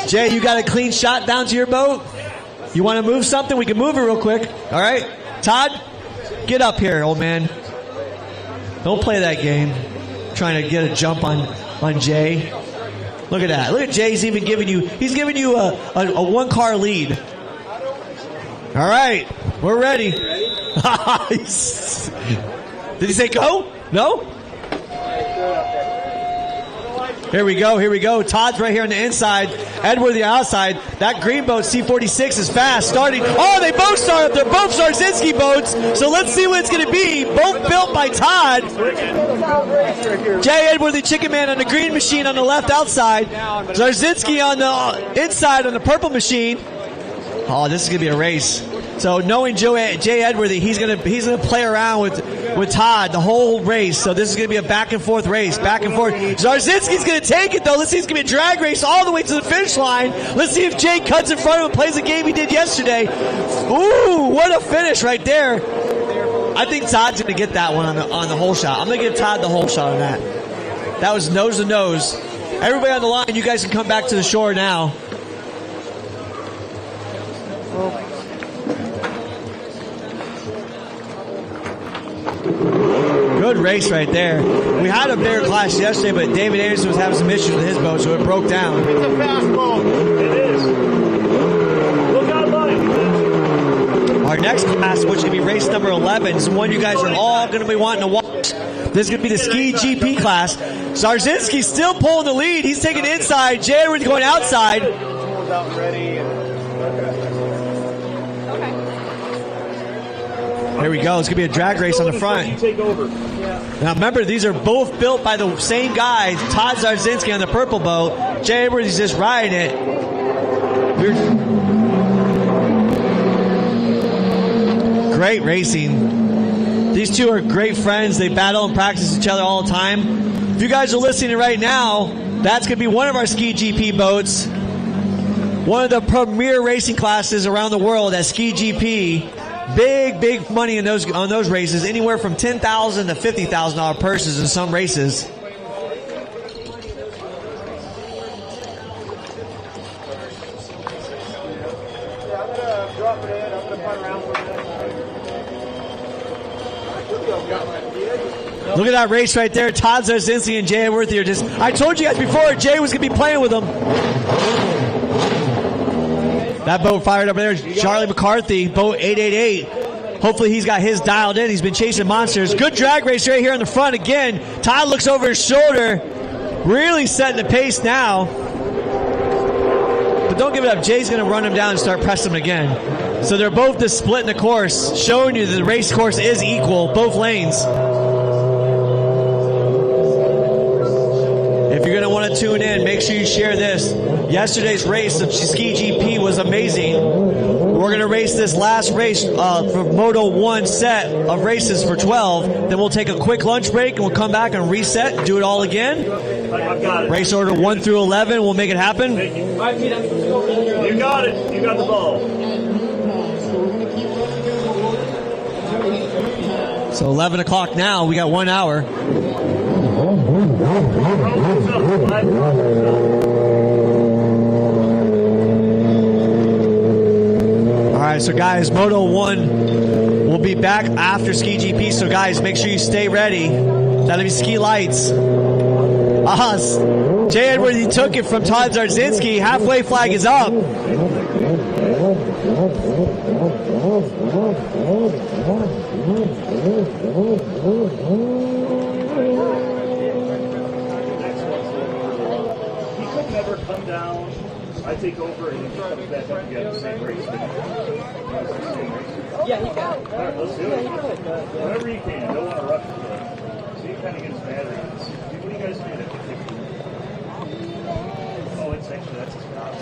Jay, you got a clean shot down to your boat? You want to move something? We can move it real quick. All right. Todd, get up here, old man. Don't play that game. Trying to get a jump on Jay. Look at that. Look at Jay's even giving you, he's giving you a one-car lead. All right. We're ready. Did he say go? No? Here we go. Todd's right here on the inside. Edward the outside. That green boat, C46, is fast. Starting. Oh, they both start up. They're both Zarzinski boats. So let's see what it's going to be. Both built by Todd. Jay Edward, the Chicken Man, on the green machine on the left outside. Zarzinski on the inside on the purple machine. Oh, this is going to be a race. So knowing Jay Edworthy, he's gonna play around with Todd the whole race. So this is gonna be a back and forth race, back and forth. Zarzinski's gonna take it though. Let's see, it's gonna be a drag race all the way to the finish line. Let's see if Jay cuts in front of him, plays the game he did yesterday. Ooh, what a finish right there! I think Todd's gonna get that one on the whole shot. I'm gonna give Todd the whole shot on that. That was nose to nose. Everybody on the line, you guys can come back to the shore now. Good race right there. We had a bigger class yesterday, but David Anderson was having some issues with his boat, so it broke down. It's a fast boat. It is. Look out, buddy. Our next class, which will be race number 11, is the one you guys are all going to be wanting to watch. This is going to be the Ski GP class. Zarzinski's still pulling the lead. He's taking inside. Jay Edwards going outside. Here we go. It's going to be a drag race on the front. Now remember, these are both built by the same guy, Todd Zarzinski on the purple boat. Jay Edwards is just riding it. Great racing. These two are great friends. They battle and practice each other all the time. If you guys are listening right now, that's going to be one of our Ski GP boats. One of the premier racing classes around the world at Ski GP. Big money on those races, anywhere from $10,000 to $50,000 purses in some races. Look at that race right there. Todd Zarzinski and Jay Edworthy are just... I told you guys before, Jay was going to be playing with them. That boat fired up there. Charlie McCarthy, boat 888. Hopefully he's got his dialed in. He's been chasing monsters. Good drag race right here in the front again. Todd looks over his shoulder. Really setting the pace now. But don't give it up. Jay's going to run him down and start pressing him again. So they're both just splitting the course, showing you that the race course is equal, both lanes. If you're going to want to tune in, make sure you share this. Yesterday's race of Ski GP was amazing. We're going to race this last race for Moto 1 set of races for 12. Then we'll take a quick lunch break and we'll come back and reset and do it all again. Race order 1 through 11. We'll make it happen. You got it. You got the ball. So 11 o'clock now. We got 1 hour. Alright, so guys, Moto 1 will be back after Ski GP, so guys, make sure you stay ready. That'll be Ski Lights. Jay Edwards, he took it from Todd Zarzinski. Halfway flag is up. Never come down. I take over and he comes back up again the same race. Yeah, he can. All right, let's do it. Whatever you can. Don't want to rush it. See, it kind of gets battery. What do you guys think? Oh, it's actually, that's his box.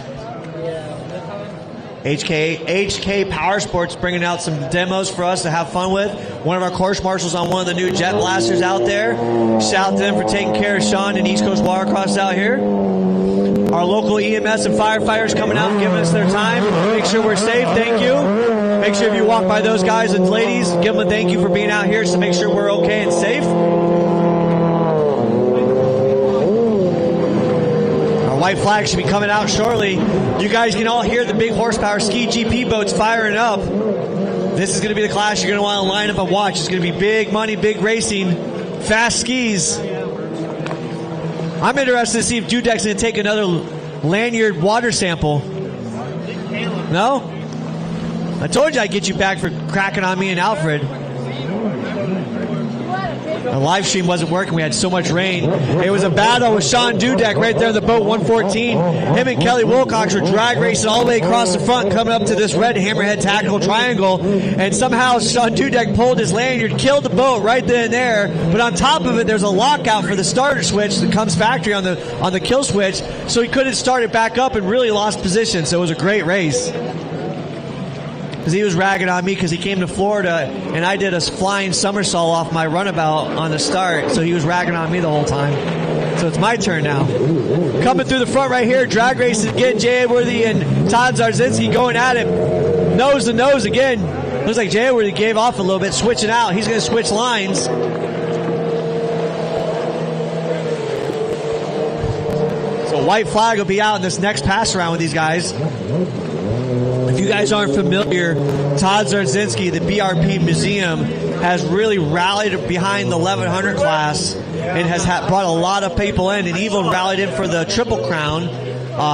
HK Power Sports bringing out some demos for us to have fun with. One of our course marshals on one of the new jet blasters out there. Shout out to them for taking care of Sean and East Coast Watercross out here. Our local EMS and firefighters coming out and giving us their time. Make sure we're safe. Thank you. Make sure if you walk by those guys and ladies, give them a thank you for being out here, so make sure we're okay and safe. Our white flag should be coming out shortly. You guys can all hear the big horsepower Ski GP boats firing up. This is going to be the class you're going to want to line up and watch. It's going to be big money, big racing, fast skis. I'm interested to see if Dudek's going to take another lanyard water sample. No? I told you I'd get you back for cracking on me and Alfred. The live stream wasn't working. We had so much rain. It was a battle with Sean Dudek right there in the boat 114. Him and Kelly Wilcox were drag racing all the way across the front, coming up to this red hammerhead tactical triangle. And somehow Sean Dudek pulled his lanyard, killed the boat right then and there. But on top of it, there's a lockout for the starter switch that comes factory on the kill switch. So he couldn't start it back up and really lost position. So it was a great race. because he was ragging on me because he came to Florida and I did a flying somersault off my runabout on the start. So he was ragging on me the whole time. So it's my turn now. Coming through the front right here, drag races again. Jay Edworthy and Todd Zarzynski going at it. Nose to nose again. Looks like Jay Edworthy gave off a little bit, switching out. He's going to switch lines. So white flag will be out in this next pass around with these guys. If you guys aren't familiar, Todd Zarzynski, the BRP Museum, has really rallied behind the 1100 class and has brought a lot of people in, and even rallied in for the Triple Crown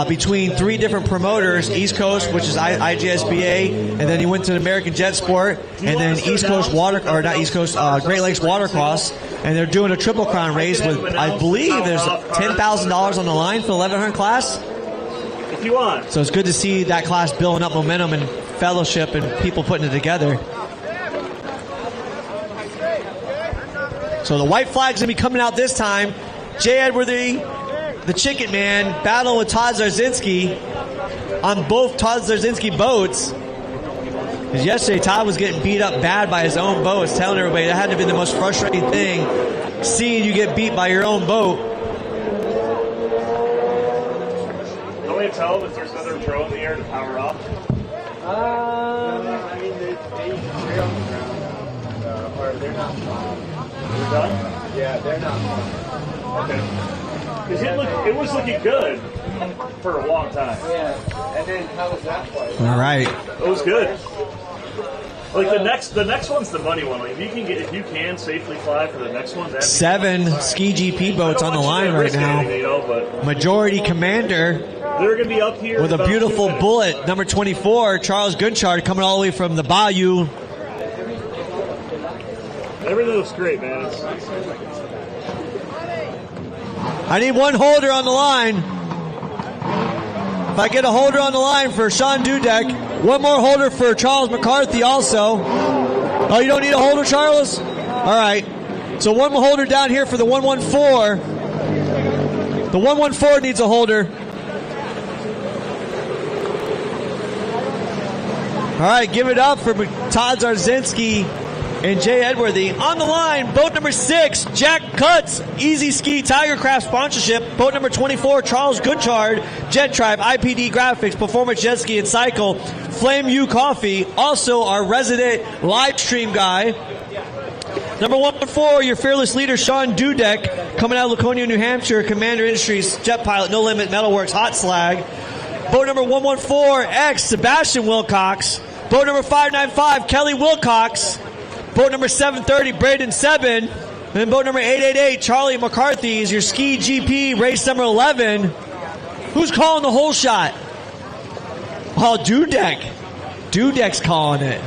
between 3 different promoters: East Coast, which is IGSBA, and then he went to American Jet Sport, and then East Coast Great Lakes Watercross, and they're doing a Triple Crown race with, I believe, there's $10,000 on the line for the 1100 class. If you want. So it's good to see that class building up momentum and fellowship and people putting it together. So the white flag's going to be coming out this time. Jay Edworthy, the Chicken Man, battling with Todd Zarzynski on both Todd Zarzynski boats. Because yesterday Todd was getting beat up bad by his own boat. I was telling everybody that had to have been the most frustrating thing, seeing you get beat by your own boat. Don't we tell if there's another pro in the air to power off? I mean, they're on the ground now. Or they're not flying. You're done? Yeah, they're not flying. Okay. Because it was looking good for a long time. Yeah. And then how was that play? All right. It was good. Like the next one's the money one. Like if you can safely fly for the next one, 7 ski GP boats on the line right now. But Majority Commander. they're going to be up here With a beautiful bullet, number 24, Charles Gunchard, coming all the way from the Bayou. Everything looks great, man. I need one holder on the line. If I get a holder on the line for Sean Dudek, one more holder for Charles McCarthy also. Oh, you don't need a holder, Charles? All right. So one more holder down here for the 114. The 114 needs a holder. All right, give it up for Todd Zarzynski and Jay Edworthy. On the line, boat number 6, Jack Cutts, Easy Ski Tigercraft sponsorship. Boat number 24, Charles Gunchard, Jet Tribe, IPD Graphics, Performance Jet Ski and Cycle, Flame U Coffee, also our resident live stream guy. Number 114, your fearless leader, Sean Dudek, coming out of Laconia, New Hampshire, Commander Industries, Jet Pilot, No Limit, Metalworks, Hot Slag. Boat number 114X, Sebastian Wilcox. Boat number 595, Kelly Wilcox. Boat number 730, Braden Sebin. And then boat number 888, Charlie McCarthy, is your Ski GP race number 11. Who's calling the whole shot? Oh, Dudek. Dudek's calling it.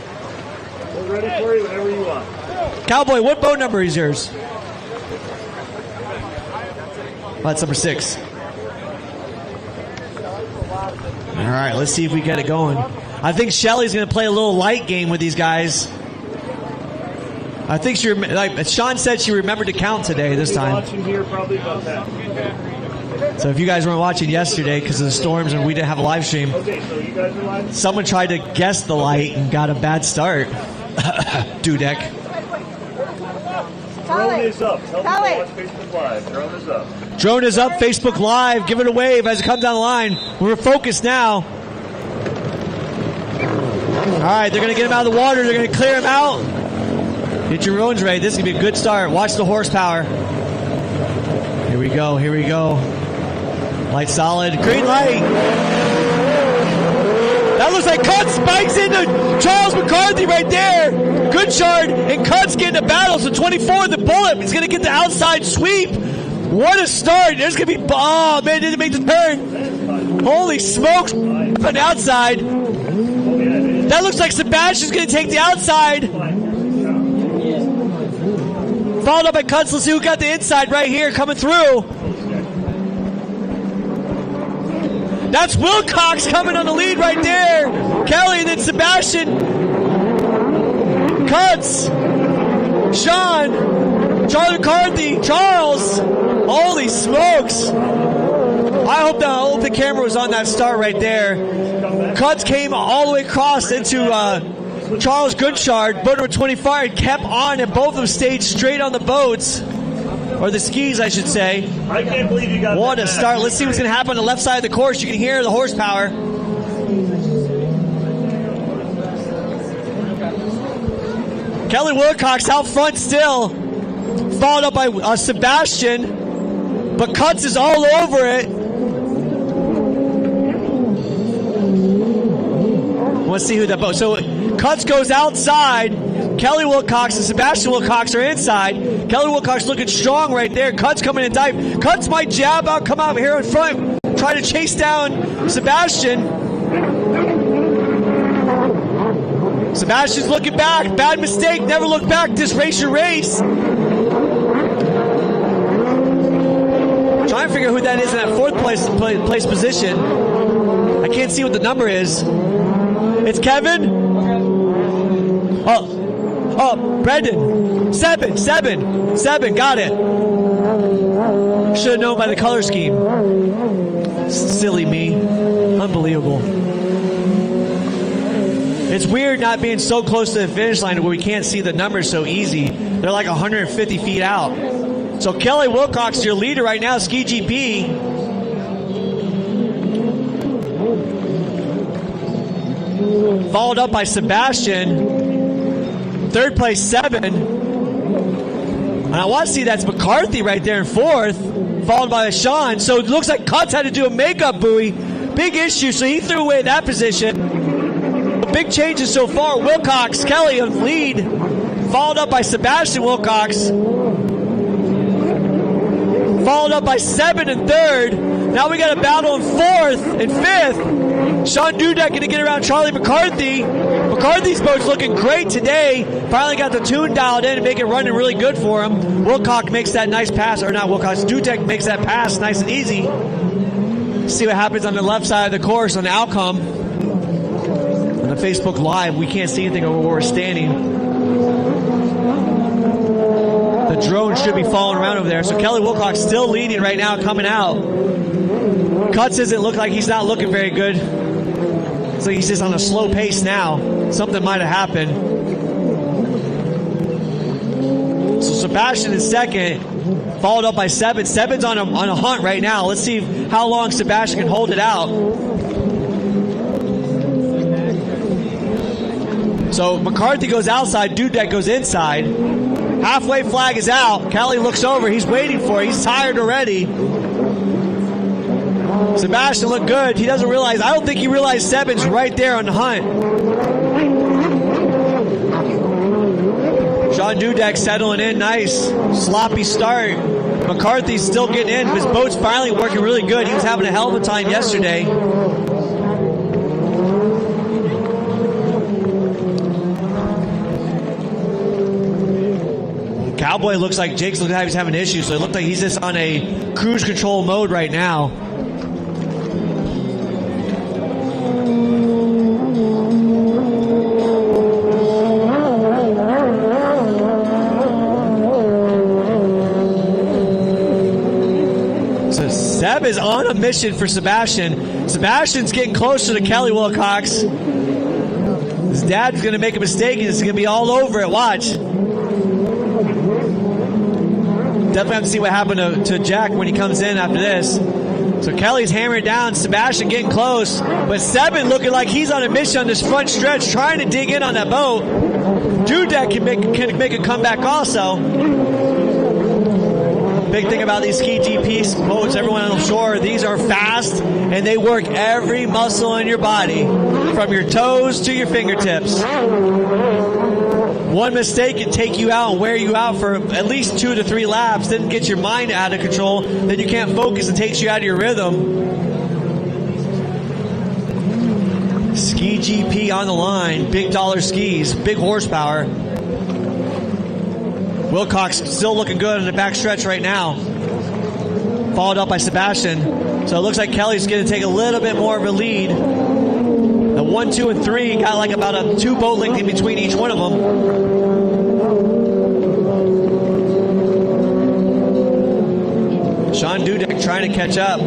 We're ready for you whenever you want. Cowboy, what boat number is yours? Oh, that's number 6. All right, let's see if we get it going. I think Shelly's going to play a little light game with these guys. I think she, like Sean said, she remembered to count today this time. Watching here probably about that. So if you guys weren't watching yesterday because of the storms and we didn't have a live stream, Okay, so you guys are live? someone tried to guess the light and got a bad start. Dudek. Drone is up. Tell them to watch Facebook Live. Drone is up. Drone is up, Facebook Live. Give it a wave as it comes down the line. We're focused now. All right, they're going to get him out of the water. They're going to clear him out. Get your drones ready. This is going to be a good start. Watch the horsepower. Here we go. Here we go. Light solid. Green light. That looks like Cutts spikes into Charles McCarthy right there. Gunchard and Cutts get in a battle. So 24, the bullet is going to get the outside sweep. What a start. There's going to be... Oh, man, didn't make the turn. Holy smokes. On the outside. That looks like Sebastian's going to take the outside. Followed up by Cutts. Let's see who got the inside right here coming through. That's Wilcox coming on the lead right there. Kelly and then Sebastian. Cutts. Sean. Charlie McCarthy. Charles. Holy smokes. I hope the camera was on that start right there. Cuts came all the way across into Charles Goodshard, boat number 25, and kept on, and both of them stayed straight on the boats, or the skis, I should say. I can't believe you got What a start. Let's see what's going to happen on the left side of the course. You can hear the horsepower. Kelly Wilcox out front still, followed up by Sebastian, but Cuts is all over it. Let's see who that boat. So Cuts goes outside. Kelly Wilcox and Sebastian Wilcox are inside. Kelly Wilcox looking strong right there. Cuts coming in tight. Cuts might jab out, come out here in front, try to chase down Sebastian. Sebastian's looking back. Bad mistake. Never look back. Just race your race. Trying to figure out who that is in that fourth place position. I can't see what the number is. It's Kevin. Oh, Brendan. Seven. Got it. Should have known by the color scheme. Silly me. Unbelievable. It's weird not being so close to the finish line where we can't see the numbers so easy. They're like 150 feet out. So Kelly Wilcox, your leader right now, Ski GP. Followed up by Sebastian. Third place, 7. And I want to see that's McCarthy right there in fourth, followed by Sean. So it looks like Cuts had to do a makeup buoy. Big issue, so he threw away that position. Big changes so far. Wilcox, Kelly in lead, followed up by Sebastian Wilcox, followed up by 7 in third. Now we got a battle in fourth and fifth. Sean Dudek going to get around Charlie McCarthy. McCarthy's boat's looking great today. Finally got the tune dialed in and make it running really good for him. Wilcox makes that nice pass, or not Wilcox, Dudek makes that pass nice and easy. See what happens on the left side of the course on the outcome. On the Facebook Live, we can't see anything over where we're standing. The drone should be following around over there. So Kelly Wilcox still leading right now, coming out. Cuts doesn't look like he's not looking very good. So he's just on a slow pace now. Something might have happened. So Sebastian in second, followed up by 7. 7's on a hunt right now. Let's see how long Sebastian can hold it out. So McCarthy goes outside, Dudek goes inside. Halfway flag is out. Kelly looks over. He's waiting for it. He's tired already. Sebastian looked good. He doesn't realize. I don't think he realized 7's right there on the hunt. Sean Dudek settling in nice. Sloppy start. McCarthy's still getting in. His boat's finally working really good. He was having a hell of a time yesterday. Cowboy looks like Jake's looking like he's having issues, so it looks like he's just on a cruise control mode right now. So Seb is on a mission for Sebastian. Sebastian's getting closer to Kelly Wilcox. His dad's going to make a mistake and it's going to be all over it. Watch. Definitely have to see what happened to Jack when he comes in after this. So Kelly's hammering down, Sebastian getting close, but 7 looking like he's on a mission on this front stretch, trying to dig in on that boat. Dudek can make a comeback also. Big thing about these Ski GP boats, everyone on the shore, these are fast and they work every muscle in your body, from your toes to your fingertips. One mistake can take you out and wear you out for at least 2 to 3 laps, then get your mind out of control, then you can't focus and takes you out of your rhythm. Ski GP on the line, big dollar skis, big horsepower. Wilcox still looking good in the back stretch right now. Followed up by Sebastian. So it looks like Kelly's going to take a little bit more of a lead. The 1, 2, and 3 got like about a 2 boat length in between each one of them. Sean Dudek trying to catch up.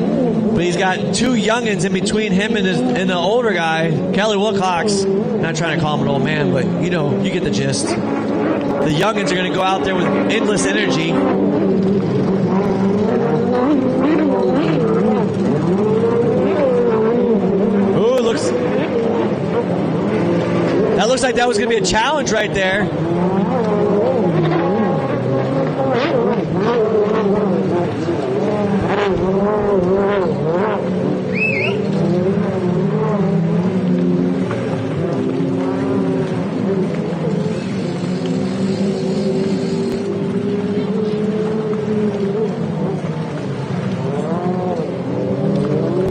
But he's got two youngins in between him and the older guy, Kelly Wilcox. Not trying to call him an old man, but you know, you get the gist. The youngins are going to go out there with endless energy. Ooh, that looks like that was going to be a challenge right there.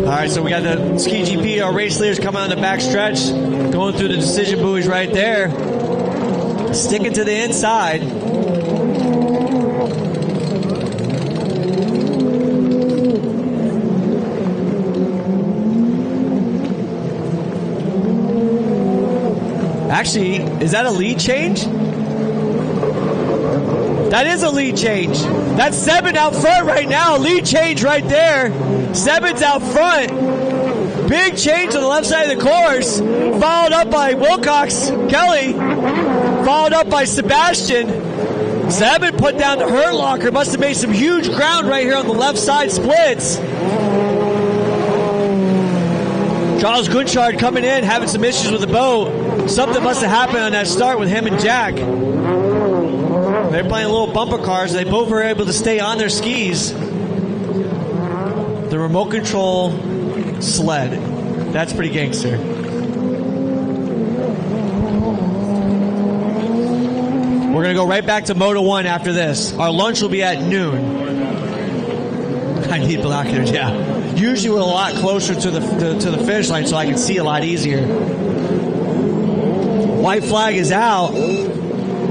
All right, so we got the Ski GP, our race leaders coming on the back stretch, going through the decision buoys right there, sticking to the inside. Actually, is that a lead change? That is a lead change. That's Seven out front right now. Lead change right there. Seven's out front. Big change on the left side of the course. Followed up by Wilcox, Kelly. Followed up by Sebastian. Seven put down the hurt locker. Must have made some huge ground right here on the left side splits. Charles Gunchard coming in, having some issues with the boat. Something must have happened on that start with him and Jack. They're playing little bumper cars. They both were able to stay on their skis. The remote control sled. That's pretty gangster. We're going to go right back to Moto 1 after this. Our lunch will be at noon. I need binoculars, yeah. Usually we're a lot closer to the finish line so I can see a lot easier. White flag is out.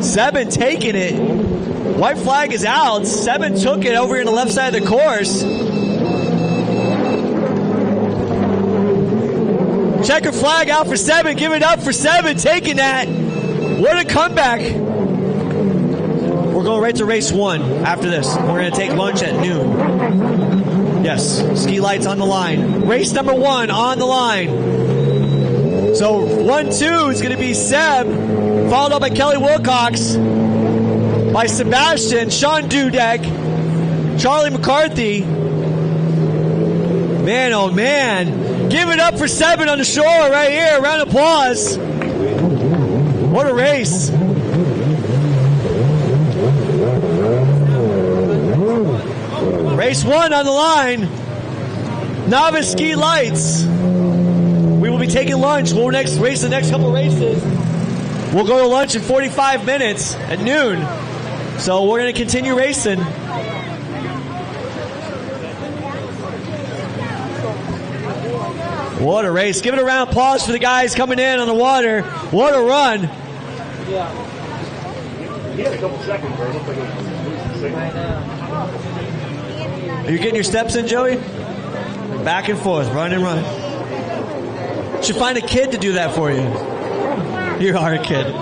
Seven taking it. White flag is out. Seven took it over here on the left side of the course. Checker flag out for Seven. Give it up for Seven. Taking that. What a comeback. We're going right to race 1 after this. We're going to take lunch at noon. Yes, ski lights on the line. Race number 1 on the line. So 1-2 is going to be Seb, followed up by Kelly Wilcox, by Sebastian, Sean Dudek, Charlie McCarthy. Man, oh man. Give it up for Seven on the shore right here. Round of applause. What a race. Race 1 on the line. Novice ski lights. We will be taking lunch. We'll race the next couple races. We'll go to lunch in 45 minutes at noon. So we're going to continue racing. What a race. Give it a round of applause for the guys coming in on the water. What a run. Yeah. He had a couple seconds where it looked like it was losing signal. Are you getting your steps in, Joey? Back and forth, run and run. Should find a kid to do that for you. You are a kid.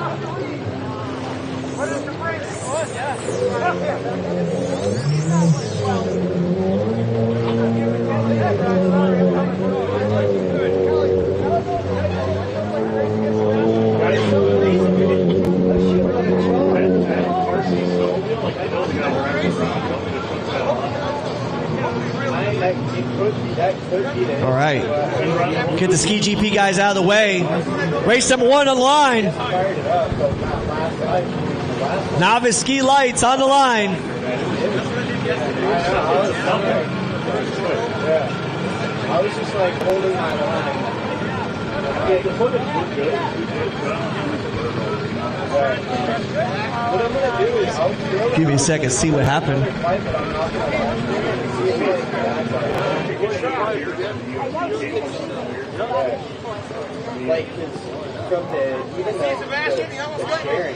All right. Get the Ski GP guys out of the way. Race number 1 on the line. Novice ski lights on the line. I was just like holding my line. What I'm going to do is I'll give me a second, see what happened. Like, from the even the sharing,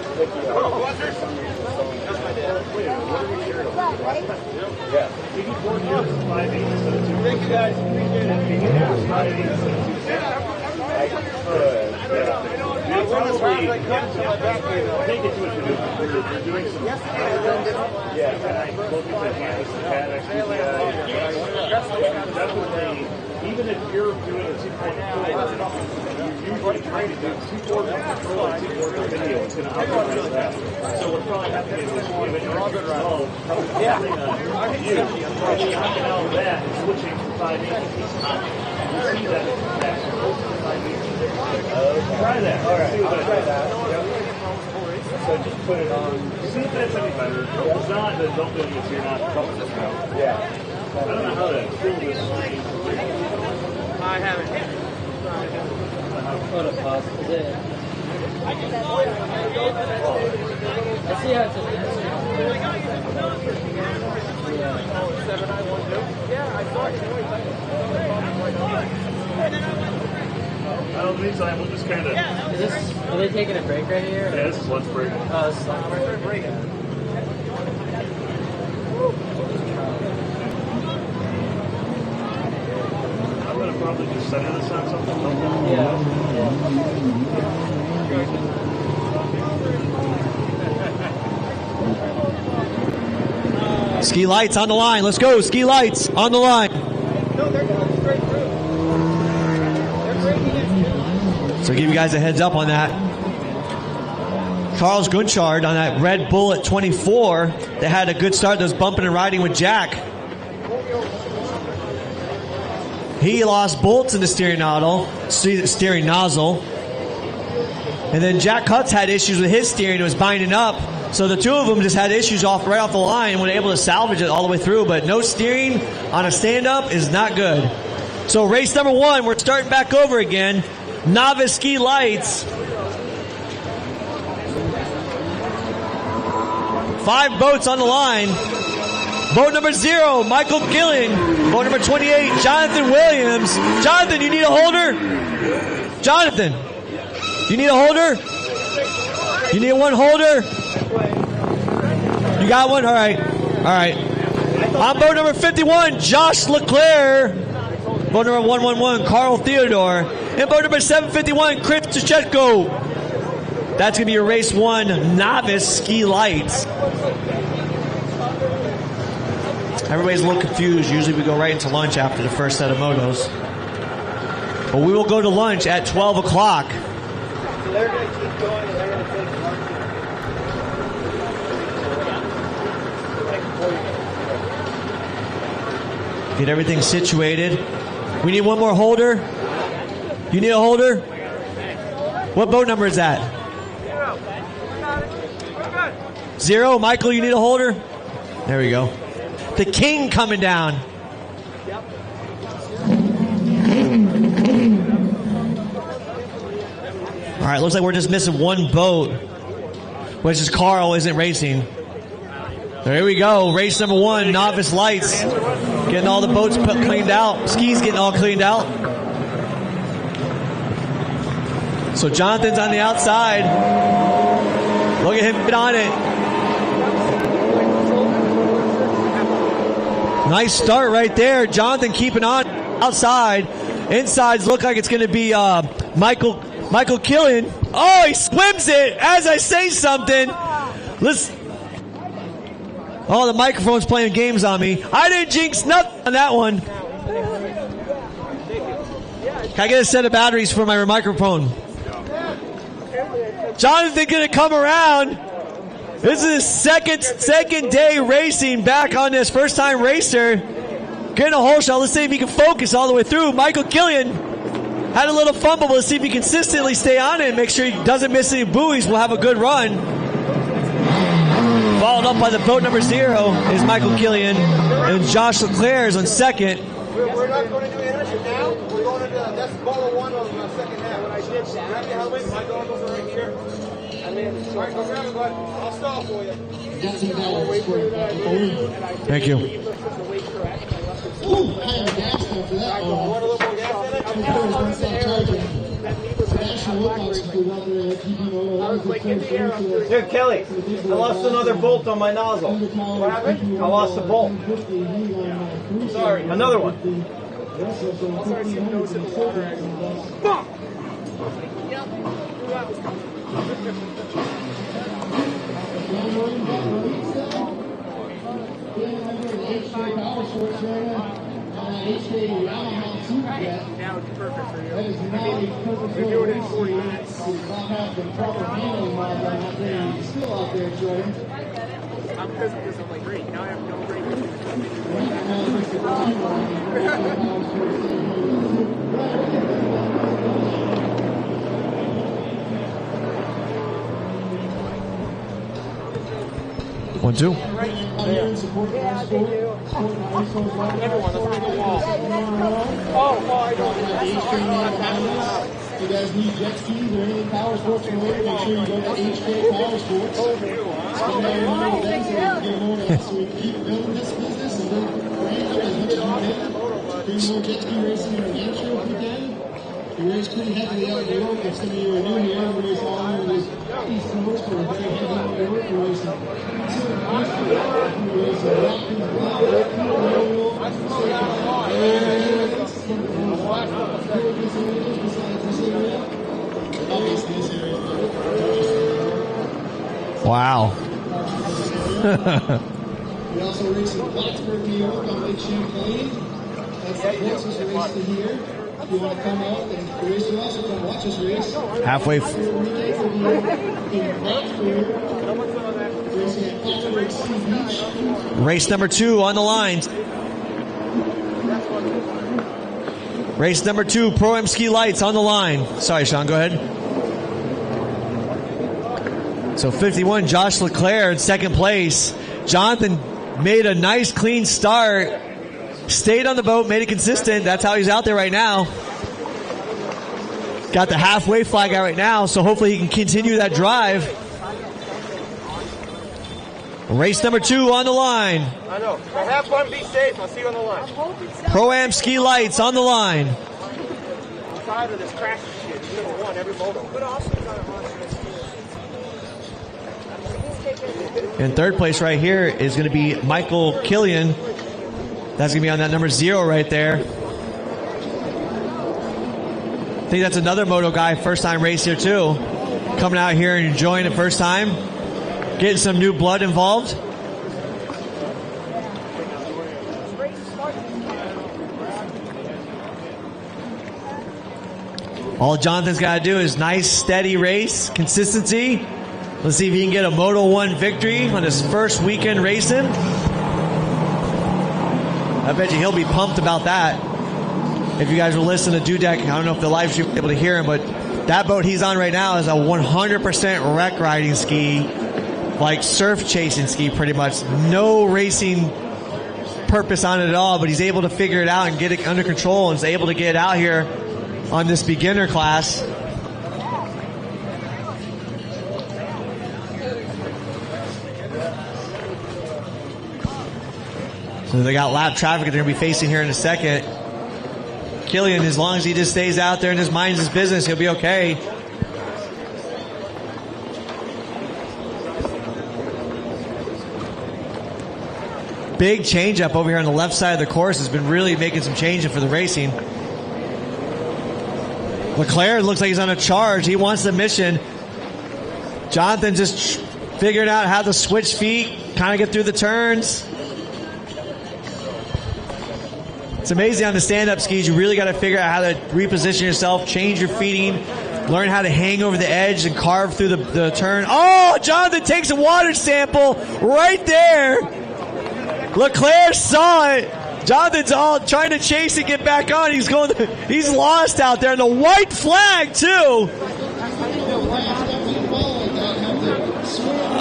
yeah. Thank you guys. Appreciate it. definitely, even if you're doing a 2.4, you're usually trying to do 2.4 control and 2.4 video. It's going to optimize that. So what's probably happening is giving your results, probably putting on you, and knocking out that and switching to 580. You see that it's faster. Try that. All right, I'll try that. So just put it on. See if that's any better. If it's not, then don't do it if you're not comfortable. Yeah. I don't know how to fill this screen. I haven't. Put a pause. Is it? I see how it's an In the meantime, we'll just kind of. Is this? Are they taking a break right here? Yeah, this is lunch break. Oh, this is lunch break. I'm going to probably just center this on something. Ski lights on the line. Let's go. Ski lights on the line. No, they're going straight through. They're breaking it. So give you guys a heads up on that. Charles Gunchard on that Red Bullet 24. They had a good start. Those bumping and riding with Jack. He lost bolts in the steering nozzle. And then Jack Cutts had issues with his steering. It was binding up. So the two of them just had issues right off the line and were able to salvage it all the way through. But no steering on a stand-up is not good. So race number 1, we're starting back over again. Novice ski lights. 5 boats on the line. Boat number 0, Michael Gillen. Boat number 28, Jonathan Williams. Jonathan, you need a holder? Jonathan, you need a holder? You need one holder? You got one? All right. All right. On boat number 51, Josh Leclerc. Boat number 111, Carl Theodore. And boat number 751, Chris Tuchetko. That's going to be your race 1 novice ski lights. Everybody's a little confused. Usually we go right into lunch after the first set of motos. But we will go to lunch at 12 o'clock. So they're going to keep going and they're going to take lunch. Get everything situated. We need one more holder. You need a holder? What boat number is that? 0. Michael, you need a holder? There we go. The King coming down. All right, looks like we're just missing one boat, which is Carl isn't racing. There we go. Race number 1, novice lights. Getting all the boats cleaned out. Skis getting all cleaned out. So Jonathan's on the outside. Look at him get on it. Nice start right there. Jonathan keeping on outside. Insides look like it's going to be Michael Killen. Oh, he swims it as I say something. Listen. Oh, the microphone's playing games on me. I didn't jinx nothing on that one. Can I get a set of batteries for my microphone? Jonathan going to come around. This is his second day racing back on this first time racer. Getting a hole shot. Let's see if he can focus all the way through. Michael Killian had a little fumble, but let's see if he can consistently stay on it and make sure he doesn't miss any buoys. We'll have a good run. Followed up by the boat number 0 is Michael Killian, and Josh Leclerc is on second. We're not going to do intermission now. We're going to that's ball 1 on the second half. When I did grab the helmet, my goggles are right here. And then, all right, go grab it, bud. I'll stall for you. Thank you. Ooh, I had a gas pump for that. Want a little more gas in it? Here, Kelly, I lost another bolt on my nozzle. What happened? I lost a bolt. Sorry. Another one. HK Runabout Superjet. Now it's perfect for you. That is not a perfect You're doing it in 40 minutes. Does not have the proper handling model out there. He's still out there shredding. I'm because of this. I'm like, great. Now I have no break. One, two. Everyone, let's look at the wall. Oh, I don't. If you guys need jet skis or any power sports related, make sure you go to HK Power Sports. So we keep building this business and build brand up as much as we can. Bring more jet ski racing in our future if we can. We race pretty heavily out in New York. If some of you are new here, we race all over this East Coast for a very heavy out in New York. We race Wow. We also race in Plattsburgh, New York on Lake Champlain. That's the closest race to here. If you want to come out and race with us or come watch us race. Halfway. Race number 2 on the line. Race number 2, ProAm ski lights on the line. Sorry, Sean, go ahead. So 51, Josh Leclerc in second place. Jonathan made a nice clean start. Stayed on the boat, made it consistent. That's how he's out there right now. Got the halfway flag out right now, so hopefully he can continue that drive. Race number 2 on the line. I know. Have fun, be safe. I'll see you on the line. ProAm ski lights on the line. I'm tired of this crashing shit. It's number one every moto. In third place right here is going to be Michael Killian. That's going to be on that number 0 right there. I think that's another moto guy, first time race here too. Coming out here and enjoying it first time. Getting some new blood involved. All Jonathan's got to do is nice, steady race, consistency. Let's see if he can get a Moto 1 victory on his first weekend racing. I bet you he'll be pumped about that. If you guys will listen to Dudek, I don't know if the live stream will be able to hear him, but that boat he's on right now is a 100% wreck riding ski, like surf chasing ski pretty much. No racing purpose on it at all, but he's able to figure it out and get it under control and is able to get out here on this beginner class. So they got lap traffic they're going to be facing here in a second. Killian, as long as he just stays out there and just minds his business, he'll be okay. Big change up over here on the left side of the course has been really making some changes for the racing. Leclerc looks like he's on a charge. He wants the mission. Jonathan just figuring out how to switch feet, kind of get through the turns. It's amazing on the stand-up skis. You really got to figure out how to reposition yourself, change your feeding, learn how to hang over the edge and carve through the turn. Oh, Jonathan takes a water sample right there. Leclerc saw it. Jonathan's all trying to chase it, get back on. He's lost out there. And the white flag, too.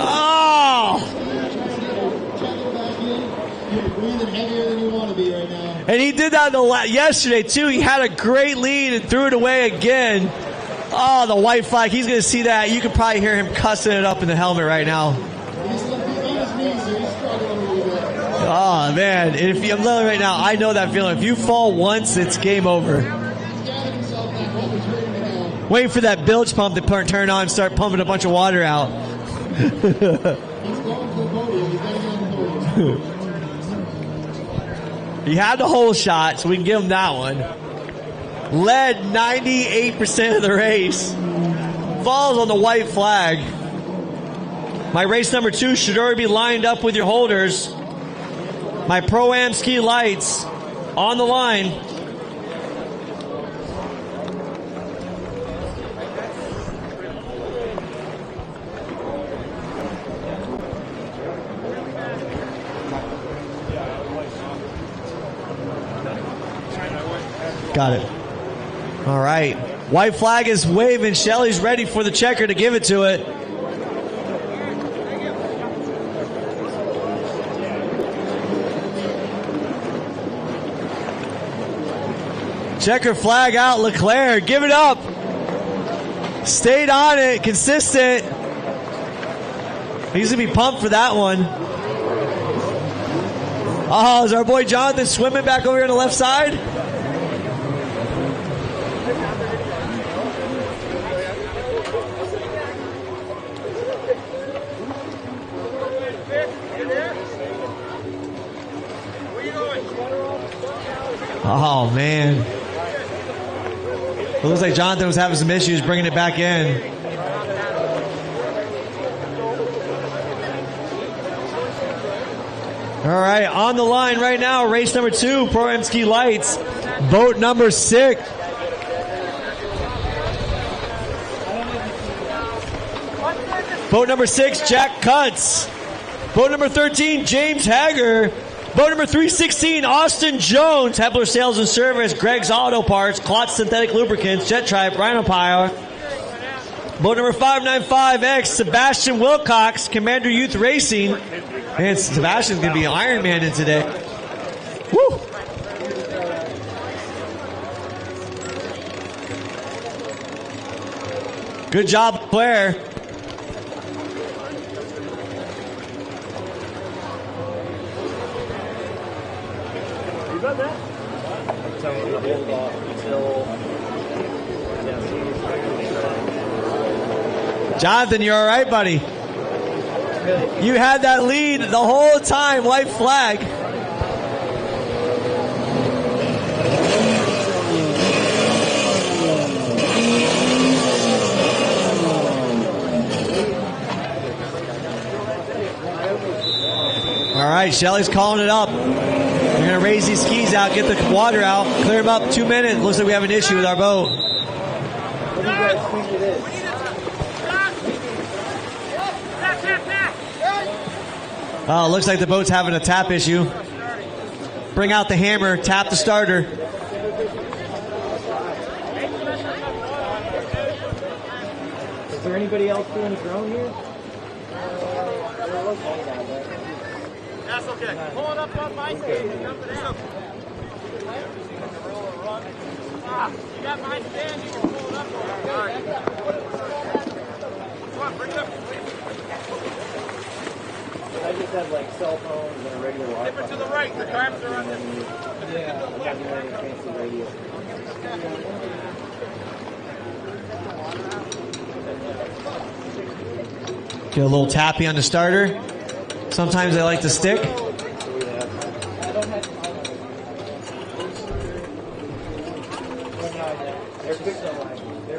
Oh. And he did that yesterday, too. He had a great lead and threw it away again. Oh, the white flag. He's going to see that. You could probably hear him cussing it up in the helmet right now. Oh, man. And if I'm telling you right now, I know that feeling. If you fall once, it's game over. Waiting for that bilge pump to turn on and start pumping a bunch of water out. He had the whole shot, so we can give him that one. Led 98% of the race. Falls on the white flag. My race number 2 should already be lined up with your holders. My ProAm ski lights. on the line. Got it. All right. White flag is waving. Shelly's ready for the checker to give it to it. Checker flag out. Leclerc, give it up. Stayed on it. Consistent. He's going to be pumped for that one. Oh, is our boy Jonathan swimming back over here on the left side? Oh, man. It looks like Jonathan was having some issues bringing it back in. All right, on the line right now, race number 2, ProAm Ski Lights, boat number 6. Boat number 6, Jack Cutts. Boat number 13, James Hager. Boat number 316, Austin Jones. Hepler Sales and Service, Greg's Auto Parts, Klotz Synthetic Lubricants, Jet Tribe, Rhino Power. Boat number 595X, Sebastian Wilcox, Commander Youth Racing. Man, Sebastian's going to be Iron Man in today. Woo! Good job, Claire. Jonathan, you're all right, buddy. You had that lead the whole time. White flag. All right, Shelly's calling it up. We're going to raise these skis out, get the water out, clear them up. 2 minutes. Looks like we have an issue with our boat. What do you guys think it is? Oh, looks like the boat's having a tap issue. Bring out the hammer, tap the starter. Is there anybody else doing drone here? That's okay. Pull it up on my stage. You got my stand, you can pull it up. All right. Come on, bring it up. I just have like cell phones and a regular Wi-Fi. Tip it to the right. The carbs are on this. Yeah, I'm not doing any fancy radio. Get a little tappy on the starter. Sometimes they like to stick. They're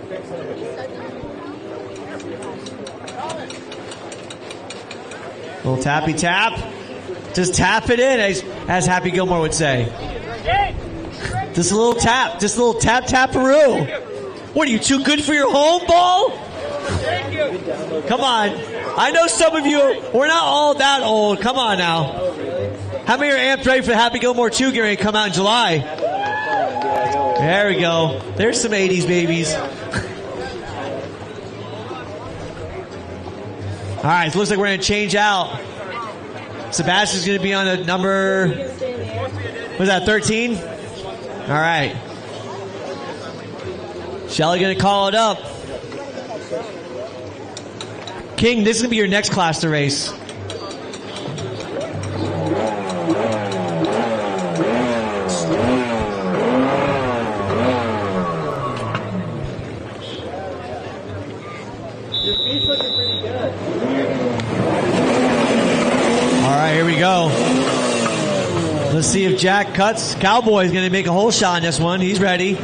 fixing it. Little tappy tap. Just tap it in, as Happy Gilmore would say. Just a little tap. Just a little tap-taparoo. What, are you too good for your home, ball? Come on. I know some of you, we're not all that old. Come on now. How many are amped ready for the Happy Gilmore 2 getting ready to come out in July? There we go. There's some 80s babies. All right, so it looks like we're going to change out. Sebastian's going to be on the number, what was that, 13? All right. Shelly going to call it up. King, this is going to be your next class to race. Your feet's looking pretty good. All right, here we go. Let's see if Jack Cutts. Cowboy's going to make a whole shot on this one. He's ready.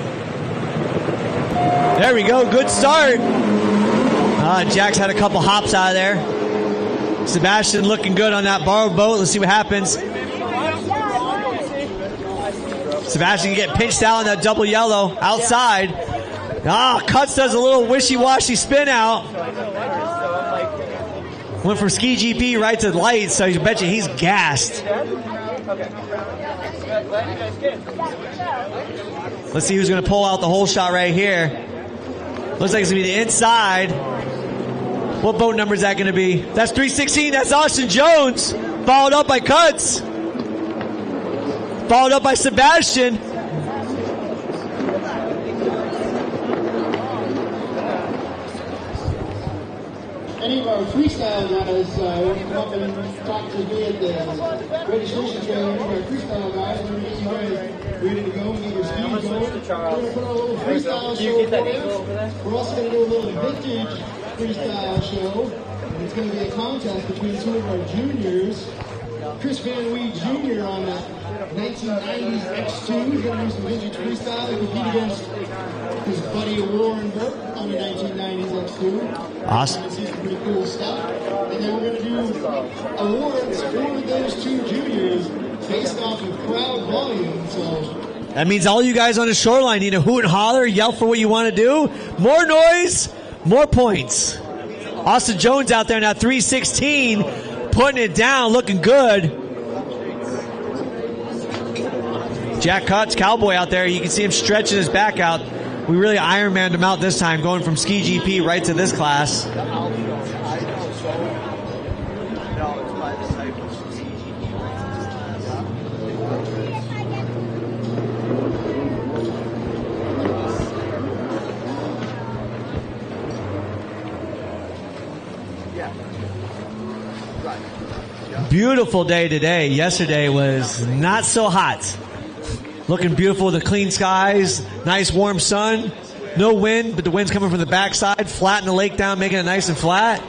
There we go. Good start. Jack's had a couple hops out of there. Sebastian looking good on that borrowed boat. Let's see what happens. Sebastian getting pinched out on that double yellow outside. Cuts does a little wishy-washy spin out. Went from ski GP right to light, so I bet you he's gassed. Let's see who's going to pull out the whole shot right here. Looks like it's going to be the inside. What boat number is that going to be? That's 316. That's Austin Jones. Followed up by Cuts. Followed up by Sebastian. Any of our freestyle guys want to come up and talk to me at the registration trailer. Any of our freestyle guys, we're going to get you guys ready to go and get your skis going. We're going to put on a little freestyle show for you. We're also going to do a little vintage freestyle show. And it's going to be a contest between two of our juniors. Chris Van Wee Jr. on the 1990s X2. He's going to do some vintage freestyle and compete against his buddy Warren Burke on the 1990s X2. Awesome. See some pretty cool stuff. And then we're going to do awards for those two juniors based off of crowd volume. So that means all you guys on the shoreline need to hoot and holler, yell for what you want to do. More noise, more points. Austin Jones out there now, 316, putting it down, looking good. Jack Cuts, Cowboy out there. You can see him stretching his back out. We really Ironmanned him out this time, going from ski GP right to this class. Beautiful day today. Yesterday was not so hot. Looking beautiful with the clean skies, nice warm sun, no wind, but the wind's coming from the backside, flattening the lake down, making it nice and flat.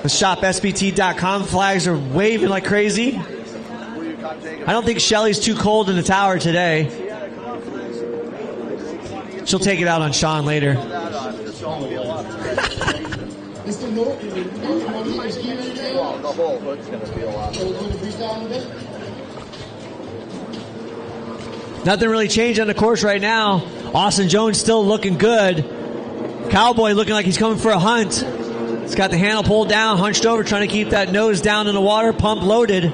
The shopsbt.com flags are waving like crazy. I don't think Shelly's too cold in the tower today. She'll take it out on Sean later. The whole hood's going to feel a lot. Nothing really changed on the course right now. Austin Jones still looking good. Cowboy looking like he's coming for a hunt. He's got the handle pulled down, hunched over, trying to keep that nose down in the water, pump loaded.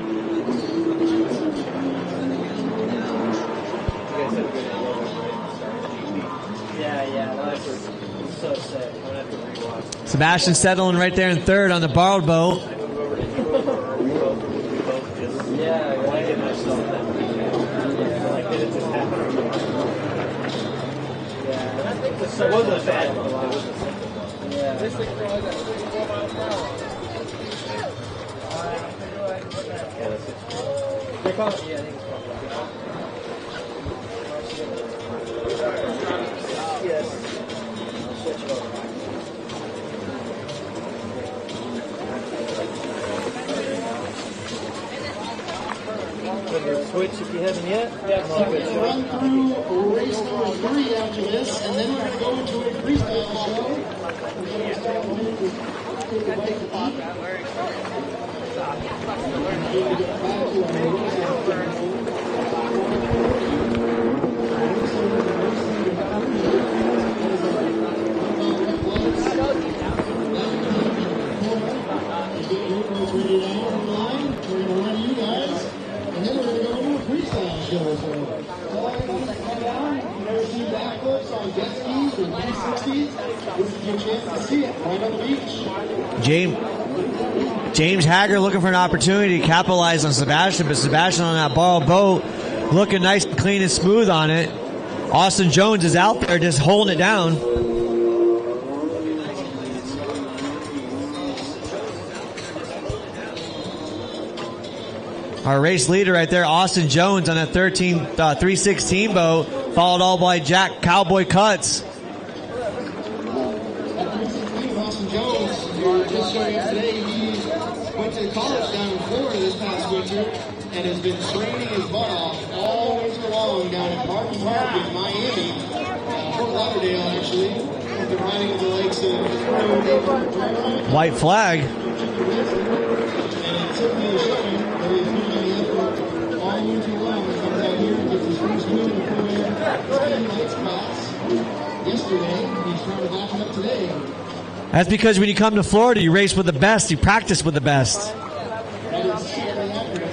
Sebastian settling right there in third on the borrowed boat. It wasn't a bad one. Switch if you haven't yet. We're going to run through race number 3 after this, and then we're going to go into a freestyle show. We're going to start with the bike to pop. And then we're going to go into a freestyle show. So all I need to come down. If you've never seen backflips on jet skis or 360s, this is your chance to see it right on the beach. James Hager looking for an opportunity to capitalize on Sebastian, but Sebastian on that borrowed boat looking nice and clean and smooth on it. Austin Jones is out there just holding it down. Our race leader right there, Austin Jones on that 316 boat, followed all by Jack Cowboy Cuts. Austin Jones, who just showing up today, he went to college down in Florida this past winter and has been training his butt off all winter long down at Martin Park in Miami, Fort Lauderdale actually. He's been riding the lakes of White flag. and it certainly is showing that he's putting in the effort all winter long. here gets his first win in the ProAm lights class yesterday. He's trying to back it up today. That's because when you come to Florida, you race with the best. You practice with the best. That is certainly accurate.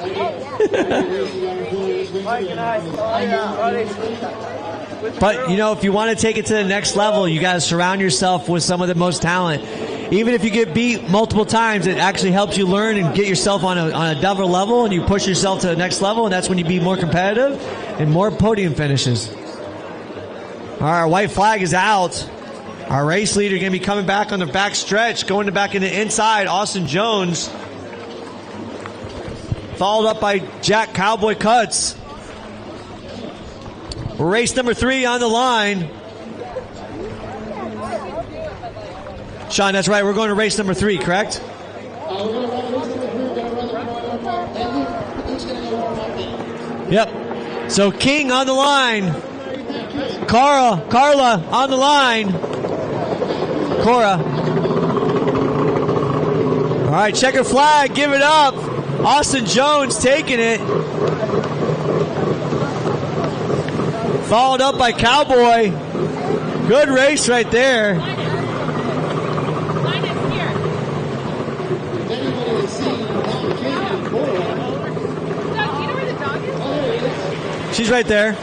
But, you know, if you want to take it to the next level, you got to surround yourself with some of the most talent. Even if you get beat multiple times, it actually helps you learn and get yourself on a double level, and you push yourself to the next level, and that's when you be more competitive and more podium finishes. All right, our white flag is out. Our race leader going to be coming back on the back stretch, going back in the inside, Austin Jones. Followed up by Jack Cowboy Cuts. Race number 3 on the line. Sean, that's right. We're going to race number 3, correct? Yep. So King on the line. Carla on the line. Cora. All right, checker flag. Give it up. Austin Jones taking it. Followed up by Cowboy. Good race right there. She's right there.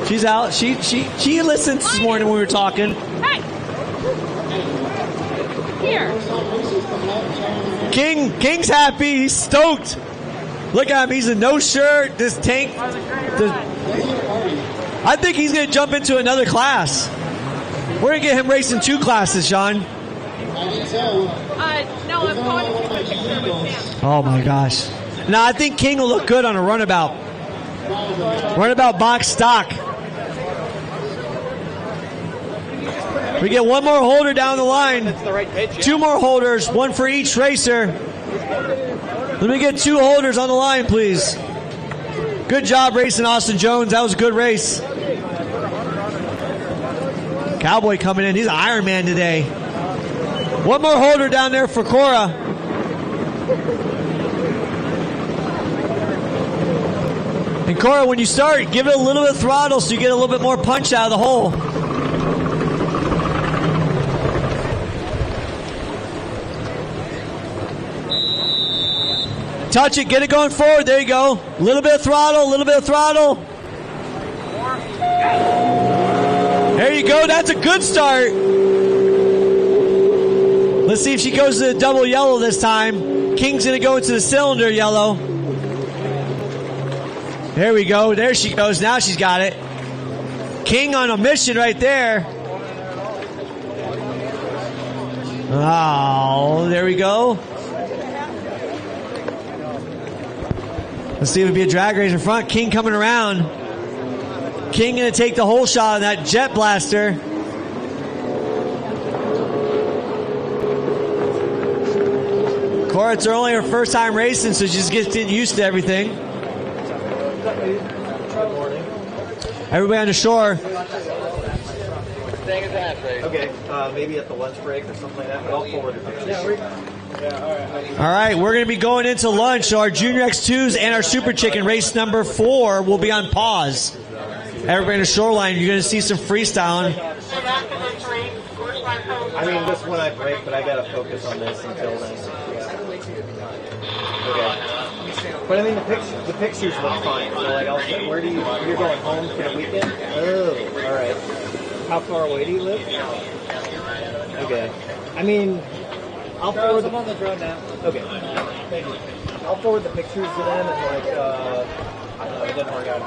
She's out. She listened this morning when we were talking. Hey! Here. King's happy. He's stoked. Look at him. He's in no shirt. This tank. I think he's going to jump into another class. We're going to get him racing 2 classes, Sean. No, I'm going to keep my picture with Sam. Oh my gosh. No, I think King will look good on a runabout. Runabout box stock. We get one more holder down the line. 2 more holders, 1 for each racer. Let me get 2 holders on the line, please. Good job racing Austin Jones. That was a good race. Cowboy coming in. He's an Iron Man today. 1 more holder down there for Cora. And Cora, when you start, give it a little bit of throttle so you get a little bit more punch out of the hole. Touch it, get it going forward. There you go. A little bit of throttle, a little bit of throttle. There you go. That's a good start. Let's see if she goes to the double yellow this time. King's going to go into the cylinder yellow. There we go. There she goes. Now she's got it. King on a mission right there. Oh, there we go. Let's see if it'll be a drag race in front. King coming around. King going to take the whole shot on that jet blaster. Cora, it's only her first time racing, so she just gets used to everything. Everybody on the shore. Okay, maybe at the lunch break or something like that, but I'll forward it. All right, we're going to be going into lunch. So our Junior X2s and our Super Chicken race number 4 will be on pause. Everybody in the shoreline, you're going to see some freestyling. I mean, this one I break, but I got to focus on this until then. Okay. But I mean, the pictures look fine. So like, where do you're going home for the weekend? Oh, all right. How far away do you live? Okay. I mean, I'll forward them on the drone now. Okay. Thank you. I'll forward the pictures to them and like, I don't know, it didn't work out.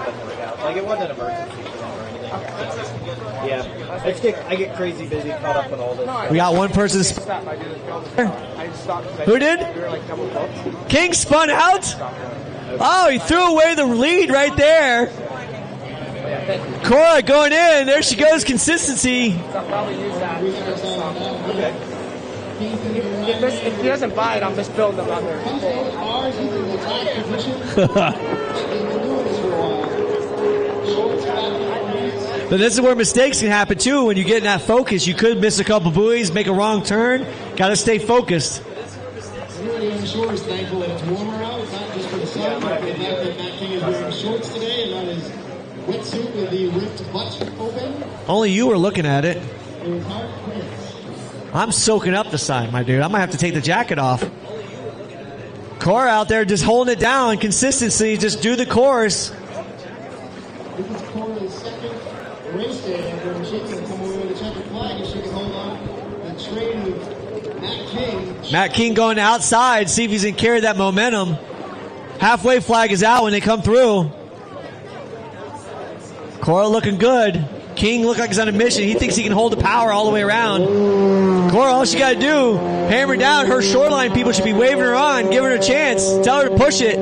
Like, it wasn't an emergency for them or anything. Yeah. I get crazy busy, caught up in all this. We got one person. Who did? King spun out? Oh, he threw away the lead right there. Cora going in. There she goes. Consistency. Okay. If he doesn't buy it, I'm just building them on there. But this is where mistakes can happen too. When you get in that focus, you could miss a couple buoys, make a wrong turn. Got to stay focused. Everybody on the shore is thankful that it's warmer out. It's not just for the sun, but the fact that Matt King is wearing shorts today. Only you were looking at it. I'm soaking up the sign, my dude. I might have to take the jacket off. Cora out there just holding it down. Consistency, just do the course. This is Cora's second race day after she can come over to check the flag and she can hold on the train of Matt King. Matt King going outside, see if he's going to carry that momentum. Halfway flag is out when they come through. Cora looking good. King look like he's on a mission. He thinks he can hold the power all the way around. Cora, all she got to do, hammer down. Her shoreline people should be waving her on, giving her a chance. Tell her to push it.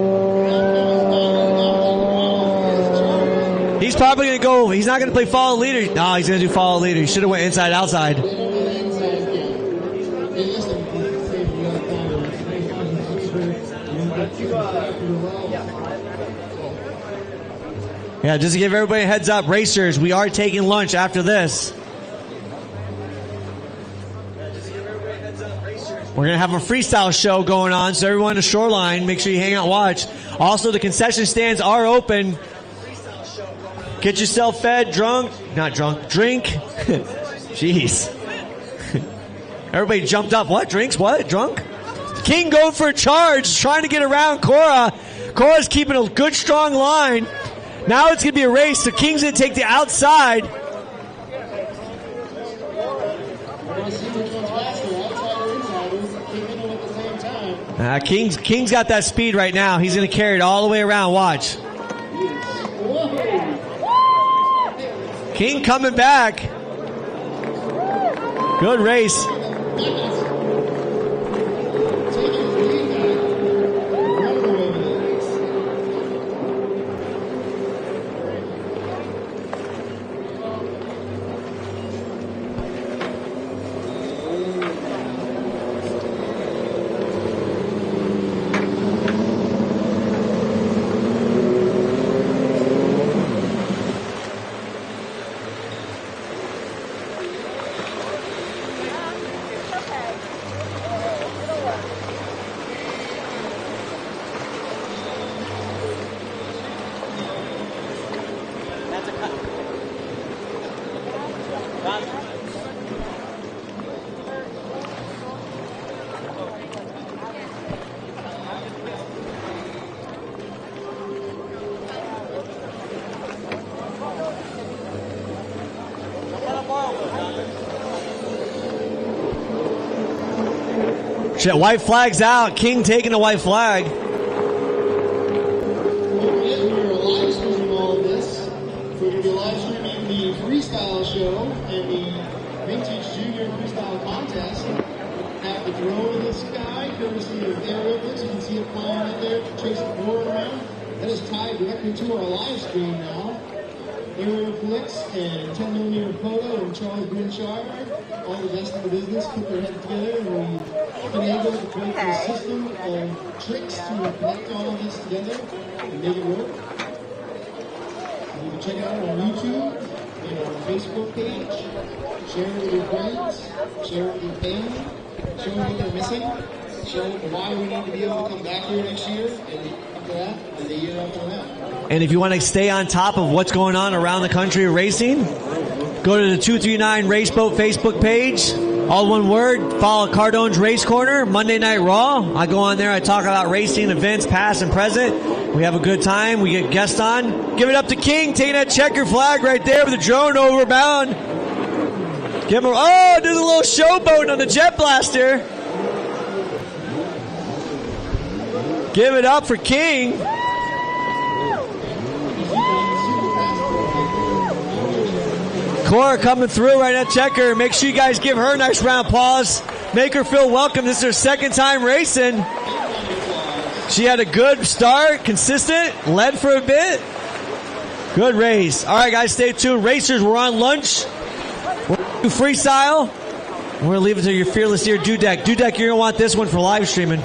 He's probably going to go. He's not going to play follow leader. No, he's going to do follow leader. He should have went inside outside. Yeah, just to give everybody a heads up, racers, we are taking lunch after this. We're going to have a freestyle show going on, so everyone on the shoreline, make sure you hang out and watch. Also, the concession stands are open. Get yourself fed, drunk. Drink. Jeez. Everybody jumped up. What? Drinks? What? Drunk? King going for a charge, trying to get around Cora. Cora's keeping a good, strong line. Now it's going to be a race, so King's going to take the outside. King's got that speed right now. He's going to carry it all the way around. Watch. King coming back. Good race. White flag's out. King taking the white flag. We are live streaming all of this. We're going to be live streaming the freestyle show and the Vintage Junior Freestyle Contest. Have the drone in the sky, courtesy of aerials. You can see it flying out there, chasing the board around. That is tied directly to our live stream now. Aerial flicks and 10mm photo and Charles Brinchard, all the best in the business, put their head together, and we've been able to create a system of tricks to connect all of this together and make it work. You can check it out on YouTube and our Facebook page. Share it with your friends, share it with your family, show them what they're missing, show them why we need to be able to come back here next year, and after that, and the year after that. And if you want to stay on top of what's going on around the country of racing, go to the 239 Raceboat Facebook page. All one word. Follow Cardone's Race Corner, Monday Night Raw. I go on there. I talk about racing events, past and present. We have a good time. We get guests on. Give it up to King, taking that checker flag right there with the drone overbound. Give him. Oh, there's a little showboat on the Jet Blaster. Give it up for King. Cora coming through right at checker. Make sure you guys give her a nice round of applause. Make her feel welcome. This is her second time racing. She had a good start, consistent, led for a bit. Good race. All right, guys, stay tuned. Racers, we're on lunch. We're going to do freestyle. We're going to leave it to your fearless ear, Dudek. Dudek, you're going to want this one for live streaming.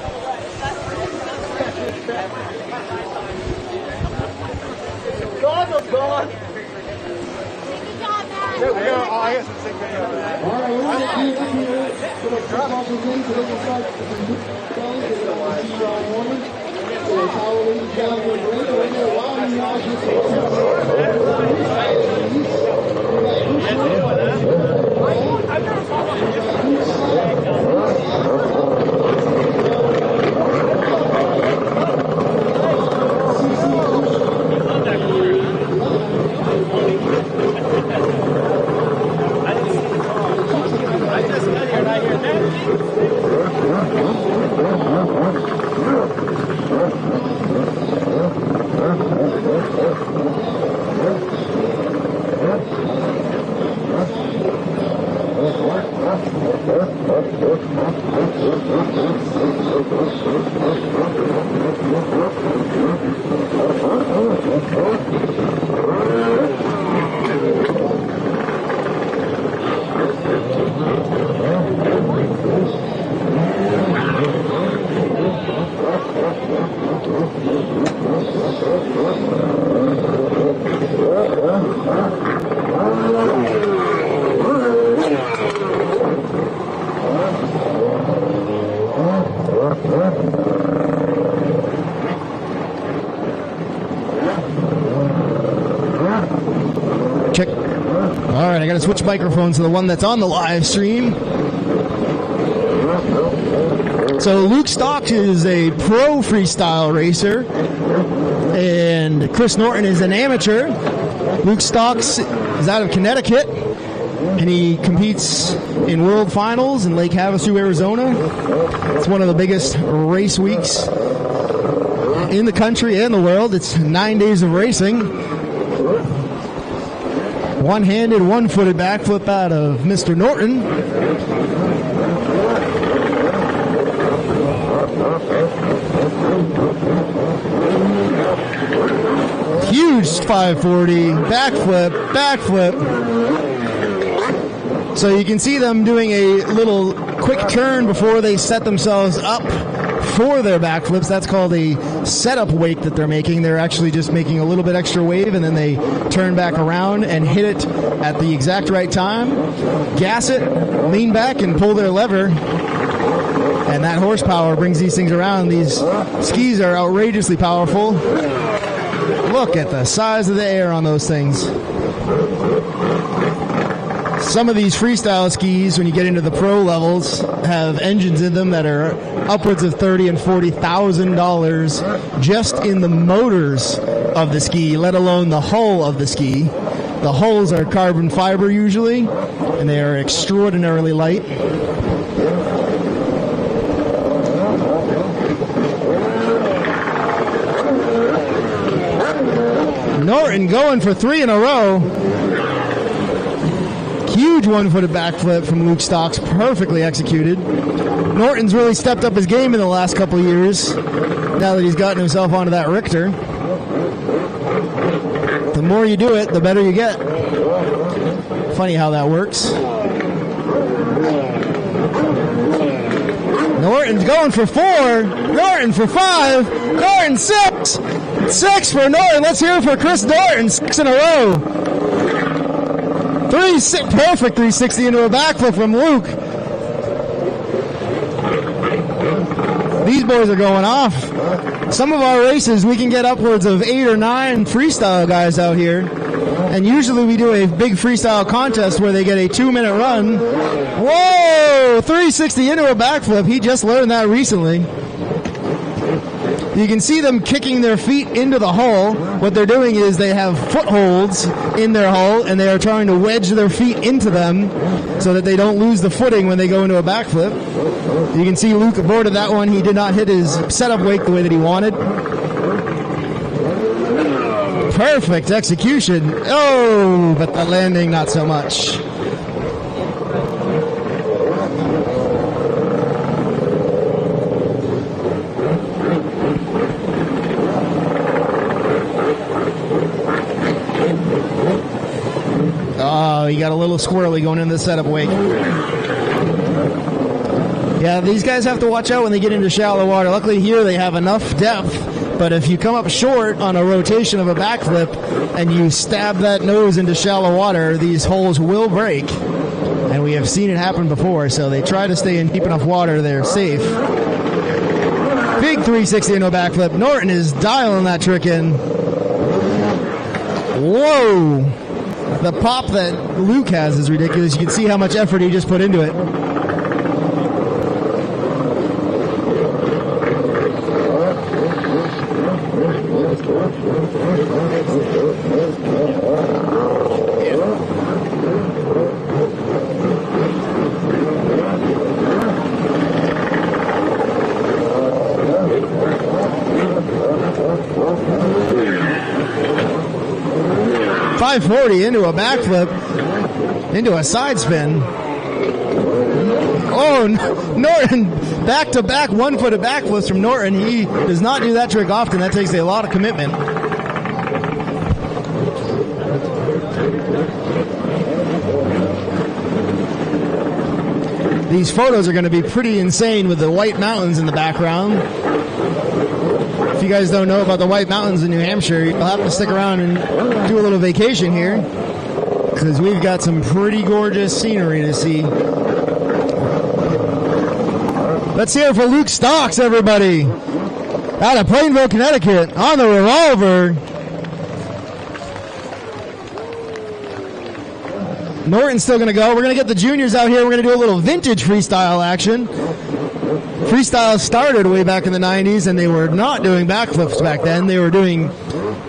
Check. All right, I got to switch microphones to the one that's on the live stream. So Luke Stocks is a pro freestyle racer, and Chris Norton is an amateur. Luke Stocks is out of Connecticut, and he competes in World Finals in Lake Havasu, Arizona. It's one of the biggest race weeks in the country and the world. It's 9 days of racing. One-handed, one-footed backflip out of Mr. Norton. Huge 540, backflip, backflip. So you can see them doing a little quick turn before they set themselves up for their backflips. That's called a setup wake that they're making. They're actually just making a little bit extra wave, and then they turn back around and hit it at the exact right time, gas it, lean back, and pull their lever. And that horsepower brings these things around. These skis are outrageously powerful. Look at the size of the air on those things. Some of these freestyle skis, when you get into the pro levels, have engines in them that are upwards of $30,000 and $40,000 just in the motors of the ski, let alone the hull of the ski. The hulls are carbon fiber usually, and they are extraordinarily light. Norton going for 3 in a row. Huge one-footed backflip from Luke Stocks, perfectly executed. Norton's really stepped up his game in the last couple of years, now that he's gotten himself onto that Richter. The more you do it, the better you get. Funny how that works. Norton's going for 4, Norton for 5, Norton 6, 6 for Norton. Let's hear it for Chris Norton, 6 in a row. Perfect 360 into a backflip from Luke. These boys are going off. Some of our races, we can get upwards of 8 or 9 freestyle guys out here. And usually we do a big freestyle contest where they get a 2-minute run. Whoa! 360 into a backflip. He just learned that recently. You can see them kicking their feet into the hull. What they're doing is they have footholds in their hull, and they are trying to wedge their feet into them so that they don't lose the footing when they go into a backflip. You can see Luke aborted that one. He did not hit his setup wake the way that he wanted. Perfect execution. Oh, but the landing, not so much. Oh, you got a little squirrely going into the setup wake. Yeah, these guys have to watch out when they get into shallow water. Luckily here they have enough depth, but if you come up short on a rotation of a backflip and you stab that nose into shallow water, these holes will break. And we have seen it happen before, so they try to stay in deep enough water they're safe. Big 360 into a backflip. Norton is dialing that trick in. Whoa! The pop that Luke has is ridiculous. You can see how much effort he just put into it. .540 into a backflip, into a side spin. Oh, Norton, back-to-back one-footed backflips from Norton. He does not do that trick often. That takes a lot of commitment. These photos are going to be pretty insane with the White Mountains in the background. If you guys don't know about the White Mountains in New Hampshire, you'll have to stick around and do a little vacation here, because we've got some pretty gorgeous scenery to see. Let's hear it for Luke Stocks, everybody. Out of Plainville, Connecticut, on the revolver. Norton's still going to go. We're going to get the juniors out here. We're going to do a little vintage freestyle action. Freestyle started way back in the 90s, and they were not doing backflips back then. They were doing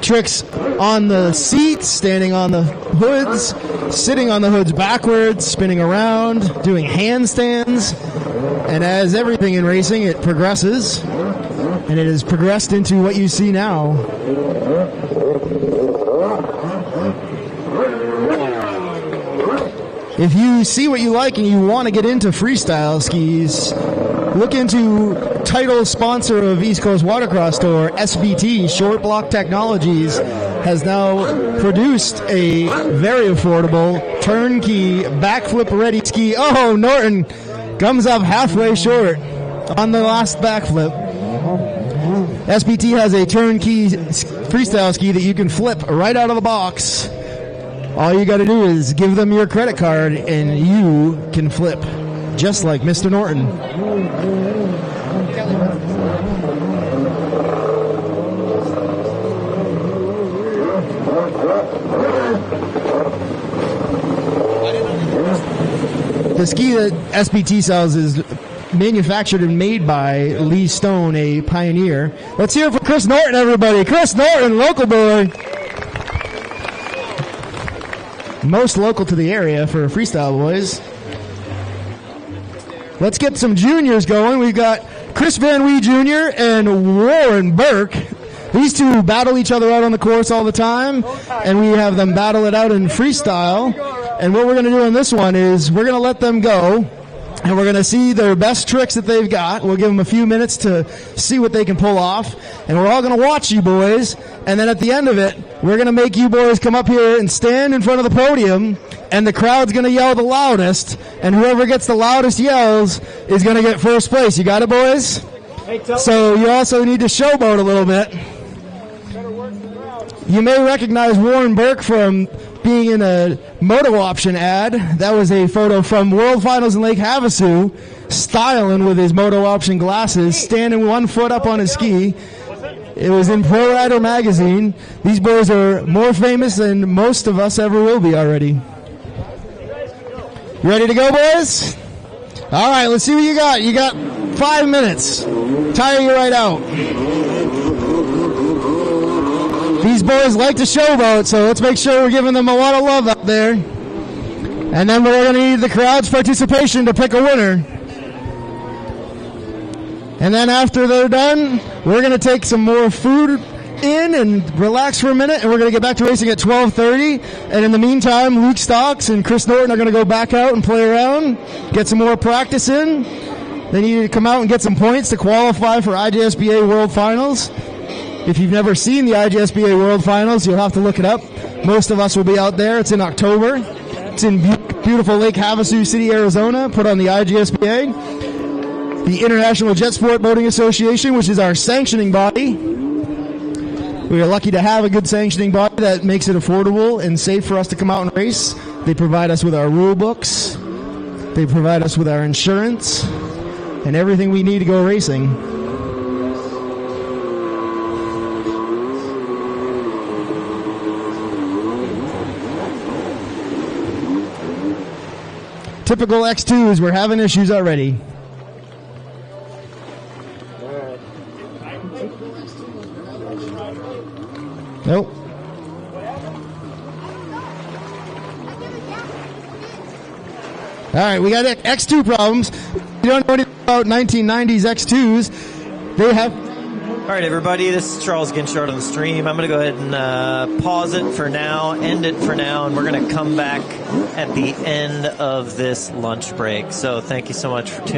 tricks on the seats, standing on the hoods, sitting on the hoods backwards, spinning around, doing handstands. And as everything in racing, it progresses, and it has progressed into what you see now. If you see what you like and you want to get into freestyle skis, look into title sponsor of East Coast Watercross Tour, SBT, Short Block Technologies, has now produced a very affordable turnkey backflip ready ski. Oh, Norton comes up halfway short on the last backflip. SBT has a turnkey freestyle ski that you can flip right out of the box. All you got to do is give them your credit card and you can flip just like Mr. Norton. The ski that SBT sells is manufactured and made by Lee Stone, a pioneer. Let's hear it for Chris Norton, everybody. Chris Norton, local boy. Most local to the area for freestyle boys. Let's get some juniors going. We've got Chris Van Wee Jr. and Warren Burke. These two battle each other out on the course all the time, and we have them battle it out in freestyle. And what we're going to do on this one is we're going to let them go, and we're going to see their best tricks that they've got. We'll give them a few minutes to see what they can pull off, and we're all going to watch you boys. And then at the end of it, we're going to make you boys come up here and stand in front of the podium, and the crowd's going to yell the loudest, and whoever gets the loudest yells is going to get first place. You got it, boys? So you also need to showboat a little bit. You may recognize Warren Burke from being in a Moto Option ad. That was a photo from World Finals in Lake Havasu, styling with his Moto Option glasses, standing 1 foot up on his ski. It was in Pro Rider magazine. These boys are more famous than most of us ever will be already. You ready to go, boys? All right, let's see what you got. You got 5 minutes. Tire you right out. These boys like to showboat, so let's make sure we're giving them a lot of love up there. And then we're going to need the crowd's participation to pick a winner. And then after they're done, we're going to take some more food in and relax for a minute, and we're going to get back to racing at 12:30. And in the meantime, Luke Stocks and Chris Norton are going to go back out and play around, get some more practice in. They need to come out and get some points to qualify for IGSBA World Finals. If you've never seen the IGSBA World Finals, you'll have to look it up. Most of us will be out there. It's in October. It's in beautiful Lake Havasu City, Arizona, put on the IGSBA. The International Jet Sport Boating Association, which is our sanctioning body. We are lucky to have a good sanctioning body that makes it affordable and safe for us to come out and race. They provide us with our rule books. They provide us with our insurance and everything we need to go racing. Typical X2s, we're having issues already. Nope. All right, we got X2 problems. You don't know anything about 1990s X2s. They have... All right, everybody, this is Charles Ginchard on the stream. I'm going to go ahead and pause it for now, end it for now, and we're going to come back at the end of this lunch break. So thank you so much for tuning in.